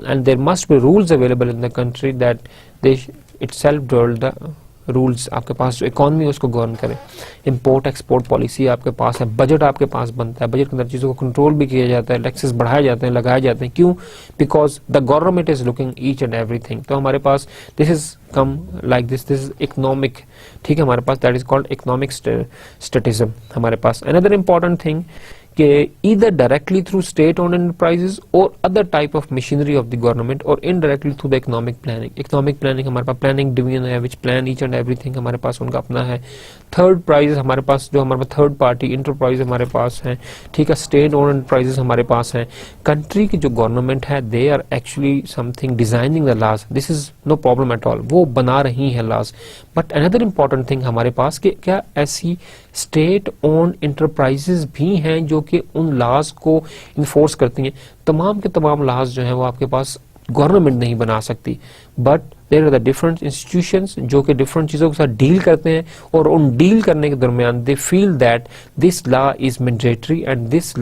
and there must be rules available in the country that they itself build the rules आपके पास जो इकोनॉमी है उसको गवर्न करे। Import export policy आपके पास है, budget आपके पास बनता है, बजट के अंदर चीज़ों को कंट्रोल भी किया जाता है, टैक्सेस बढ़ाए जाते हैं, लगाए जाते हैं। क्यों? Because the government is looking each and everything. तो हमारे पास this is come like this is economic, ठीक है, हमारे पास that is called economic statism. हमारे पास अनदर इंपॉर्टेंट थिंग कि either directly through state-owned enterprises or other type of machinery of the government or indirectly through the economic planning. Economic planning हमारे पास planning division है which plan each and everything, हमारे पास उनका अपना है। Third prize हमारे पास जो हमारे पास थर्ड पार्टी इंटरप्राइज हमारे पास है, ठीक है, स्टेट ओन्ड एंटरप्राइजेस हमारे पास हैं। कंट्री की जो गवर्नमेंट है they are actually something designing the laws, this is no problem at all, वो बना रही है laws. But another important thing हमारे पास कि क्या ऐसी स्टेट ओन्ड इंटरप्राइजेस भी हैं जो कि उन लॉज को इन्फोर्स करती हैं। तमाम के तमाम लॉज जो हैं वो आपके पास गवर्नमेंट नहीं बना सकती, but there are the different institutions जो कि डिफरेंट चीजों के साथ डील करते हैं और उन डील करने के दरमियान they feel that this law is mandatory and this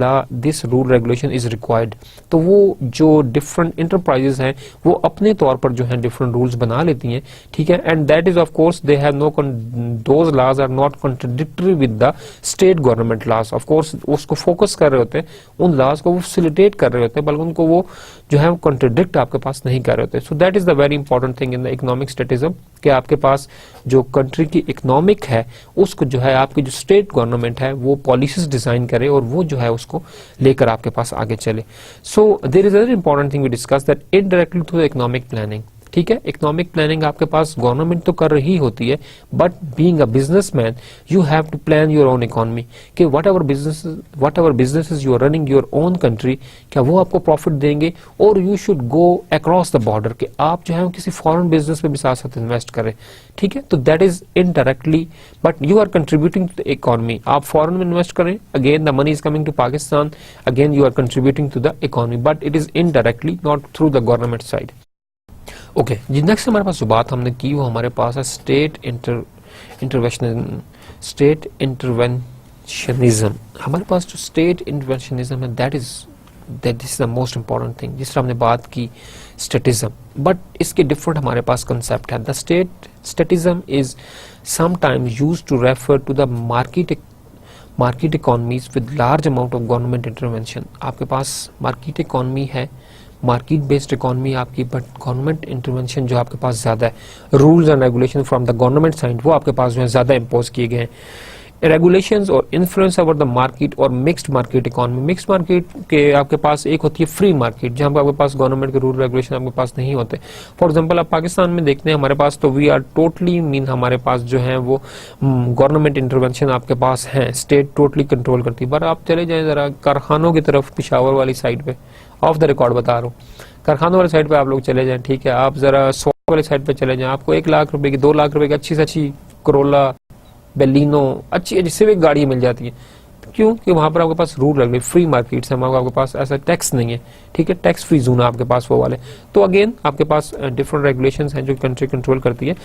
rule regulation is required. तो वो जो डिफरेंट इंटरप्राइजेस हैं वो अपने तौर पर जो है डिफरेंट रूल्स बना लेती हैं, ठीक है, and that is of course they have no, those laws are not contradictory with the state government laws. Of course उसको फोकस कर रहे होते हैं, उन लॉज को वो फैसिलिटेट कर रहे होते हैं, बल्कि उनको वो जो है कॉन्ट्रडिक्ट आपके पास नहीं कर रहे होते। सो that is the very important thing in the economic स्टैटिज्म कि आपके पास जो कंट्री की इकोनॉमिक है उसको जो है आपकी जो स्टेट गवर्नमेंट है वो पॉलिसीज डिजाइन करे और वो जो है उसको लेकर आपके पास आगे चले। So there is other important thing we discuss that indirectly through economic planning, ठीक है, इकोनॉमिक प्लानिंग आपके पास गवर्नमेंट तो कर रही होती है, but being a businessman you have to plan your own economy कि whatever businesses you are running your own country, क्या वो आपको प्रॉफिट देंगे, और you should go across the border कि आप जो है किसी फॉरेन बिजनेस में भी साथ साथ इन्वेस्ट करें, ठीक है। तो that is indirectly, but you are contributing to the economy. आप फॉरेन में इन्वेस्ट करें, again the money is coming to Pakistan, again you are contributing to the economy, but it is indirectly, not through the government side. Okay जी, next हमारे पास जो बात हमने की वो हमारे पास है स्टेट इंटरवेंशनिज्म। हमारे पास जो स्टेट इंटरवेंशनिज्म है that is the most important thing, जिस तरह हमने बात की स्टेटिज्म, बट इसके डिफरेंट हमारे पास कंसेप्ट है। The statism is sometimes used to refer to the market economies with large amount of government intervention. आपके पास मार्केट इकोनॉमी है, मार्केट बेस्ड इकोनॉमी आपकी, बट गवर्नमेंट इंटरवेंशन जो आपके पास ज्यादा है, rules and regulation from the government side वो आपके पास जो है ज्यादा इम्पोज किए गए हैं। रेगुलेशंस और इन्फ्लुएंस ओवर द मार्केट और mixed market economy. Mixed market के आपके पास एक होती है फ्री मार्केट, जहां पर आपके पास गवर्नमेंट के रूल रेगुलेशन आपके पास नहीं होते। फॉर एग्जांपल आप पाकिस्तान में देखते हैं हमारे पास तो वी आर टोटली मीन हमारे पास जो है वो गवर्नमेंट इंटरवेंशन आपके पास है, स्टेट टोटली कंट्रोल करती है। पर आप चले जाएं जरा कारखानों की तरफ, पिशावर वाली साइड पे, ऑफ द रिकॉर्ड बता रहा हूँ, कारखानों वाली साइड पे आप लोग चले जाएं, ठीक है, आप जरा 100 वाली साइड पे चले जाएं, आपको 1 लाख रुपए की 2 लाख रुपए की अच्छी से अच्छी करोला, बेलिनो, अच्छी सिविक गाड़ी मिल जाती है। क्यों कि वहां पर आपके पास रूल रेगुलेट फ्री मार्केट्स है, आपके पास ऐसा टैक्स नहीं है, ठीक है, टैक्स फ्री जोन है आपके पास वो वाले। तो अगेन आपके पास डिफरेंट रेगुलेशंस हैं जो कंट्री कंट्रोल करती है।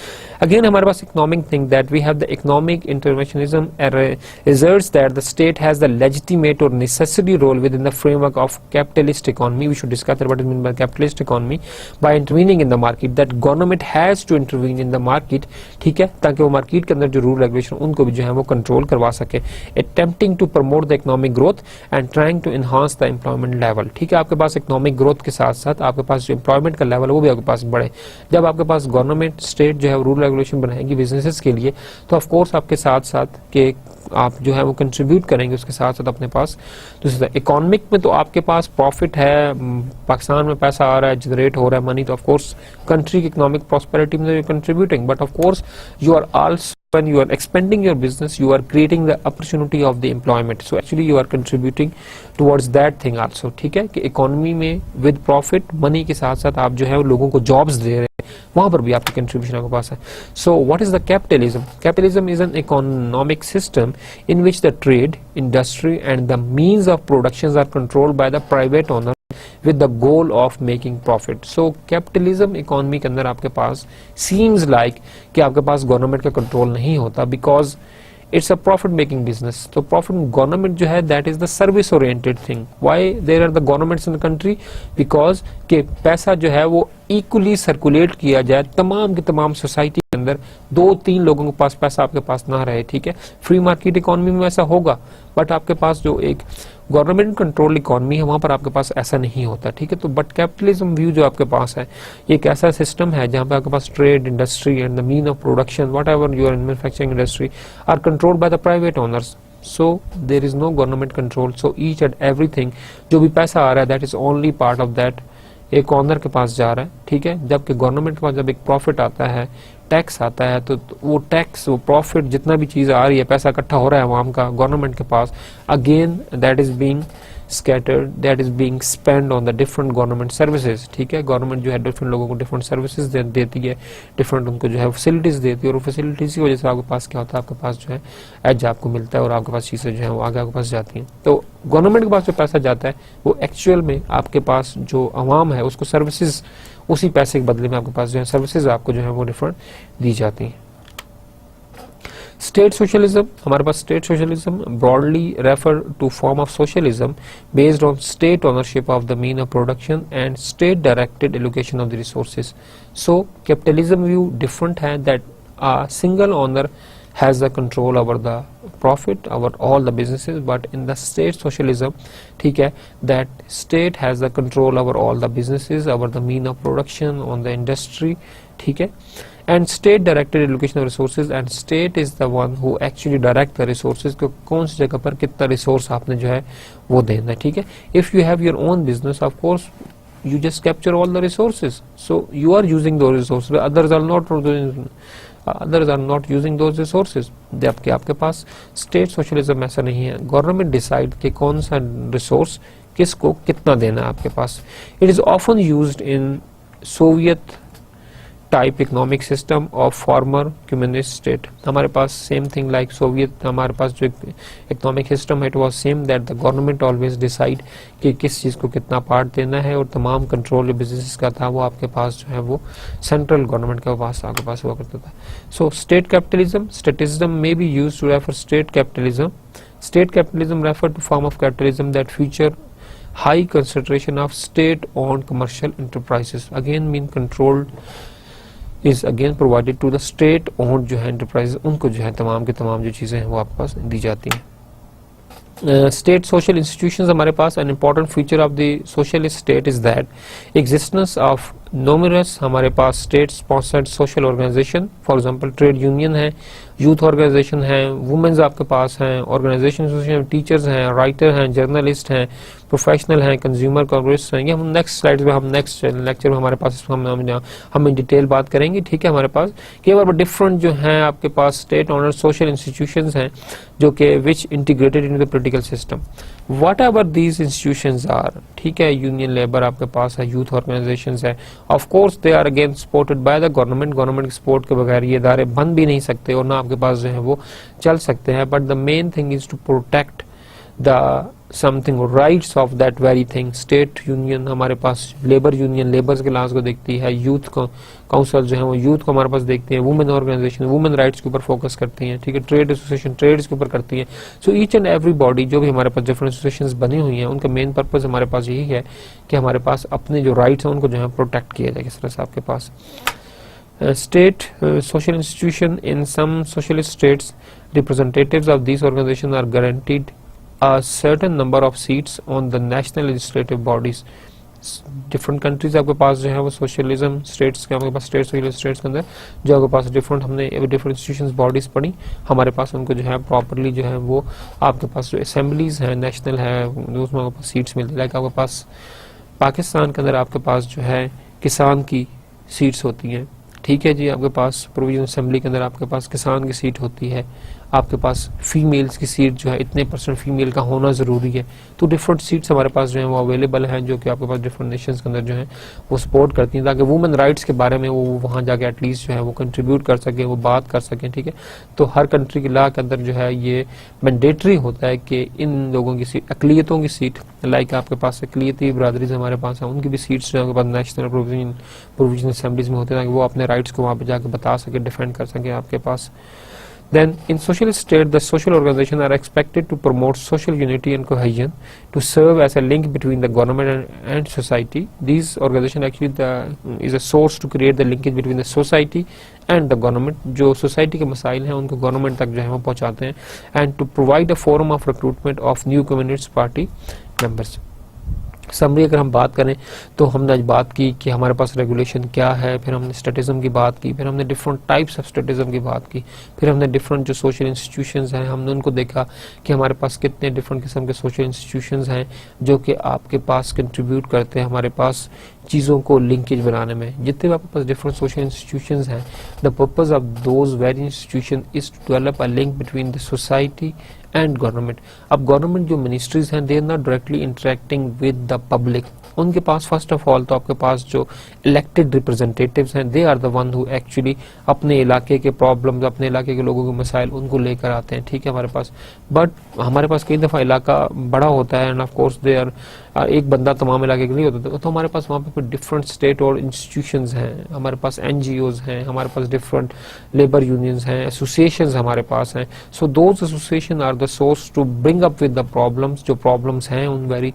अगेन हमारे पास economic thing that we have the economic interventionism asserts that the state has the legitimate or necessary role within the framework of capitalist economy. We should discuss that what is meant by capitalist economy by intervening in the market, that government has to intervene in the market, ठीक है, ताकि वो market के अंदर जो rule regulation उनको भी जो है वो कंट्रोल करवा सके, attempting to promote the economic growth and trying to enhance the employment level, ठीक है। आपके पास इकोनॉमिक ग्रोथ के साथ साथ आपके पास जो एम्प्लॉयमेंट का लेवल है वो भी आपके पास बढ़े। जब आपके पास गवर्नमेंट स्टेट जो है रूल रेगुलेशन बनाएगी बिजनेसेस के लिए, तो ऑफ कोर्स आपके साथ साथ के आप जो है वो कंट्रीब्यूट करेंगे उसके साथ साथ अपने पास दूसरा इकोनॉमिक में, तो आपके पास प्रॉफिट है, पाकिस्तान में पैसा आ रहा है, जनरेट हो रहा है मनी, तो ऑफ कोर्स कंट्री की इकोनॉमिक प्रॉस्पेरिटी में you contributing, but of course you are also when you are expanding your business you are creating the opportunity of the employment, so actually you are contributing towards that thing also, ठीक है, कि economy में with profit money के साथ साथ आप जो है लोगों को जॉब्स दे रहे हैं, वहां पर भी आपकी कंट्रीब्यूशन आपके पास है। So what is the capitalism? Capitalism is an economic system in which the trade, industry and the means of production are controlled by the private owner with the goal of making profit. So capitalism economy के अंदर आपके पास seems like कि आपके पास government का control नहीं होता, because it's a profit making business. तो profit government जो है that is the service oriented thing. Why there are the governments in the country? Because कि पैसा जो है वो इक्वली सर्कुलेट किया जाए तमाम की तमाम सोसाइटी के अंदर, 2-3 लोगों के पास पैसा आपके पास ना रहे, ठीक है। फ्री मार्केट इकोनॉमी में ऐसा होगा, बट आपके पास जो एक गवर्नमेंट कंट्रोल इकोनॉमी है वहां पर आपके पास ऐसा नहीं होता, ठीक है। तो बट कैपिटलिज्म व्यू जो आपके पास है ये एक ऐसा सिस्टम है जहां पे आपके पास trade, industry and the mean of production whatever your manufacturing industry are controlled by the private owners, so there is no government control. So each and everything जो भी पैसा आ रहा है that is only part of that एक owner के पास जा रहा है, ठीक है। जबकि गवर्नमेंट के पास जब एक प्रॉफिट आता है, टैक्स आता है, तो वो टैक्स, वो प्रॉफिट, जितना भी चीज आ रही है, पैसा इकट्ठा हो रहा है आवाम का गवर्नमेंट के पास, again that is being scattered, that is being spent on the different government services, ठीक है। गवर्नमेंट जो है डिफरेंट लोगों को डिफरेंट सर्विसेज देती है, डिफरेंट उनको जो है फैसिलिटीज देती है, और फैसिलिटीज की वजह से आपके पास क्या होता है, आपके पास जो है एज आपको मिलता है और आपके पास चीजें जो है वो आगे आपके पास जाती हैं। तो गवर्नमेंट के पास जो पैसा जाता है वो एक्चुअल में आपके पास जो अवाम है उसको सर्विसेज, उसी पैसे के बदले में आपके पास जो है सर्विसेज आपको जो है वो डिफरेंट दी जाती हैं। स्टेट सोशलिज्म, हमारे पास state socialism broadly refer to form of socialism based on state ownership of the mean of production and state directed allocation of the resources. So capitalism view different है, that a single owner has the control over the profit, over all the businesses, but in the state socialism, ठीक है, that state has the control over all the businesses, over the mean of production, on the industry, ठीक है, and state directed allocation of resources, and state is the one who actually direct the resources को कौन सी जगह पर कितना resource आपने जो है वो देना है, ठीक है। If you have your own business, of course you just capture all the resources, so you are using those resources, others are not using those resources। जबकि आपके पास स्टेट सोशलिज्म ऐसा नहीं है, गवर्नमेंट डिसाइड कि कौन सा रिसोर्स किसको कितना देना है आपके पास। It is often used in Soviet type economic system of former communist state. हमारे पास सेम थिंग लाइक सोवियत, हमारे पास जो इकोनॉमिक सिस्टम है it was same, that the government always decide कि किस चीज़ को कितना पार्ट देना है, और तमाम कंट्रोल जो बिजनेस का था वो आपके पास जो है वो सेंट्रल गवर्नमेंट के पास आपके पास हुआ करता था। सो स्टेट कैपिटलिज्म, स्टेटिज्म में be use to refer state capitalism. State capitalism refer to form of capitalism that future high concentration of state owned commercial enterprises, again mean controlled is again provided to the state owned जो है enterprises, उनको जो है तमाम की तमाम जो चीजें हैं वो आपके पास दी जाती हैं। State social institutions, हमारे पास an important feature of the socialist state is that existence of numerous हमारे पास state sponsored social organization, for example trade union है, यूथ ऑर्गेनाइजेशन है, वुमेन्स आपके पास हैं, ऑर्गेनाइजेशन, टीचर्स हैं, राइटर हैं, जर्नलिस्ट हैं, प्रोफेशनल हैं, कंज्यूमर कांग्रेस हैं। ये हम नेक्स्ट स्लाइड में, हम नेक्स्ट लेक्चर में हमारे पास हम इन डिटेल बात करेंगे, ठीक है। हमारे पास कई बार डिफरेंट जो हैं आपके पास स्टेट ऑनर सोशल इंस्टीट्यूशंस हैं जो कि which integrated in the political system, whatever these institutions are, ठीक है। यूनियन लेबर आपके पास है, यूथ ऑर्गेनाइजेशंस है, of course they are again supported by the government, government के सपोर्ट के बगैर ये इदारे बन भी नहीं सकते और ना आपके पास जो है वो चल सकते हैं। But the main thing is to protect the something rights of that very thing. State union हमारे पास लेबर यूनियन लेबर्स के लाज को देखती है, यूथ काउंसिल जो है वो यूथ को हमारे पास देखती है, वुमेन ऑर्गेनाइजेशन वुमेन राइट्स के ऊपर फोकस करती हैं, ठीक है, ट्रेड एसोसिएशन ट्रेड्स के ऊपर करती है। सो ईच एंड एवरी बॉडी जो भी हमारे पास डिफरेंट एसोसिएशंस बनी हुई हैं उनका मेन पर्पज हमारे पास यही है कि हमारे पास अपने जो राइट्स हैं उनको जो है प्रोटेक्ट किया जाए। किस तरह से आपके पास state social institution in some socialist states, representatives of these organizations are guaranteed a certain number of seats on the national legislative bodies. Different countries आपके पास जो है वो सोशलिज्म स्टेट्स के आपके पास स्टेट सोशलिस्ट स्टेट्स के अंदर जो आपके पास डिफरेंट हमने डिफरेंट इंस्टीट्यूशंस बॉडीज पढ़ी, हमारे पास उनको जो है प्रॉपरली जो है वो आपके पास जो असेंबलीज हैं नेशनल है उसमें आपके पास सीट्स मिलती है। लाइक आपके पास पाकिस्तान के अंदर आपके पास जो है किसान की सीट्स होती हैं, ठीक है जी, आपके पास प्रोविजनल असेंबली के अंदर आपके पास किसान की सीट होती है, आपके पास फीमेल्स की सीट जो है इतने % फीमेल का होना ज़रूरी है। तो डिफरेंट सीट्स हमारे पास जो है वो अवेलेबल हैं जो कि आपके पास डिफरेंट नेशंस के अंदर जो है वो सपोर्ट करती हैं ताकि वुमेन राइट्स के बारे में वो वहाँ जाके एटलीस्ट जो है वो कंट्रीब्यूट कर सकें, वो बात कर सकें, ठीक है। तो हर कंट्री के लॉ के अंदर जो है ये मैंडेटरी होता है कि इन लोगों की सीट अकलियतों की सीट लाइक आपके पास अकलियती बरादरीज हमारे पास हैं उनकी भी सीट्स जो है आपके पास नेशनल प्रोविजनल असेंबलीज में होते हैं ताकि वो अपने राइट्स को वहाँ पर जाकर बता सके, डिफेंड कर सके आपके पास। Then in socialist state, the social organizations are expected to promote social unity and cohesion, to serve as a link between the government and society. These organizations actually is a source to create the linkage between the society and the government. जो society के मसाइल हैं उनको government तक जो है वो पहुँचाते हैं, and to provide a forum of recruitment of new communist party members. Summary अगर हम बात करें तो हमने आज बात की कि हमारे पास रेगुलेशन क्या है, फिर हमने स्टेटिज्म की बात की, फिर हमने डिफरेंट टाइप्स ऑफ स्टेटिज्म की बात की, फिर हमने डिफरेंट जो सोशल इंस्टीट्यूशंस हैं हमने उनको देखा कि हमारे पास कितने डिफरेंट किस्म के सोशल इंस्टीट्यूशंस हैं जो कि आपके पास कंट्रीब्यूट करते हैं हमारे पास चीज़ों को लिंकेज बनाने में। जितने भी आपके पास डिफरेंट सोशल इंस्टीट्यूशंस हैं, the purpose of those very institution is to develop a link between the society and government. अब गवर्नमेंट जो मिनिस्ट्रीज हैं they are not directly interacting with the public, उनके पास फर्स्ट ऑफ ऑल तो आपके पास जो इलेक्टेड रिप्रेजेंटेटिव्स हैं they are the one who actually अपने इलाके के प्रॉब्लम्स अपने इलाके के लोगों के मसाइल उनको लेकर आते हैं, ठीक है हमारे पास। बट हमारे पास कई दफ़ा इलाका बड़ा होता है and of course they are एक बंदा तमाम इलाके के नहीं होता, तो हमारे पास वहाँ पे डिफरेंट स्टेट और इंस्टीट्यूशंस हैं, हमारे पास NGOs हैं, हमारे पास डिफरेंट लेबर यूनियंस हैं, एसोसिएशंस हमारे पास हैं। So those association are the source to bring up with the problems, जो प्रॉब्लम्स हैं उन वेरी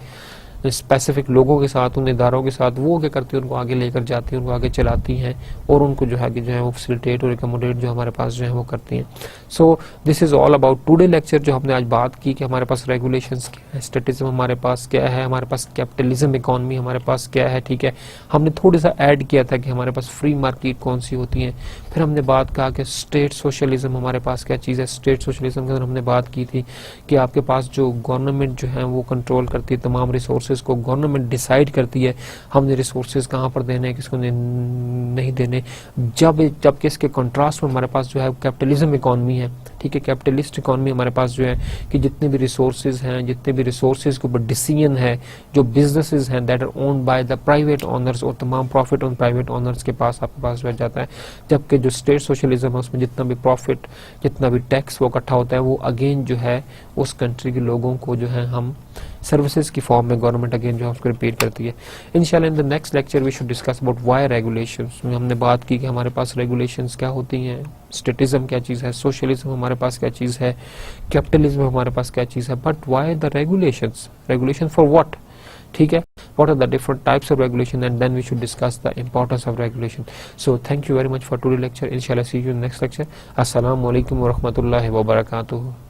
स्पेसिफिक लोगों के साथ उन इदारों के साथ वो क्या करती है उनको आगे लेकर जाती है, उनको आगे चलाती हैं और उनको जो है कि जो है वो फैसिलिटेट और एकमोडेट जो हमारे पास जो है वो करती हैं। सो this is all about today lecture जो हमने आज बात की कि हमारे पास रेगुलेशंस क्या है, स्टेटिज्म हमारे पास क्या है, हमारे पास कैपिटलिज्म इकोनॉमी हमारे पास क्या है, ठीक है। हमने थोड़ा सा ऐड किया था कि हमारे पास फ्री मार्केट कौन सी होती है, फिर हमने बात कहा कि स्टेट सोशलिज्म हमारे पास क्या चीज़ है। स्टेट सोशलिज्म के अंदर हमने बात की थी कि आपके पास जो गवर्नमेंट जो है वो कंट्रोल करती है तमाम रिसोर्सेज को, गवर्नमेंट डिसाइड करती है हमने रिसोर्सेज कहाँ पर देने किसको नहीं देने। जबकि इसके कंट्रास्ट में हमारे पास जो है कैपिटलिज्म इकोनॉमी है, ठीक है। कैपिटलिस्ट इकोनॉमी हमारे पास जो है कि जितने भी रिसोर्सेज हैं, जितने भी रिसोर्सेज के ऊपर डिसीजन है, जो बिजनेसेस हैं that are owned by the private owners और तमाम प्रॉफिट उन प्राइवेट ओनर्स के पास आपके पास रह जाता है। जबकि जो स्टेट सोशलिज्म है उसमें जितना भी प्रॉफिट जितना भी टैक्स वो इकट्ठा होता है वो अगेन जो है उस कंट्री के लोगों को जो है हम सर्विसेज की फॉर्म में गवर्नमेंट अगेन जो है उसको रिपीट करती है। इंशाल्लाह in the next lecture we should discuss about why regulations. हमने बात की कि हमारे पास रेगुलेशंस क्या होती हैं, स्टेटिज्म क्या चीज़ है, सोशलिज्म हमारे पास क्या चीज़ है, कैपिटलिज्म हमारे पास क्या चीज़ है, but why the regulations, regulation for what, ठीक है, what are the different types of regulation, and then we should discuss the importance of regulation. So thank you very much for today's lecture. Inshallah see you in next lecture. Assalamu alaikum wa rahmatullahi wa barakatuh.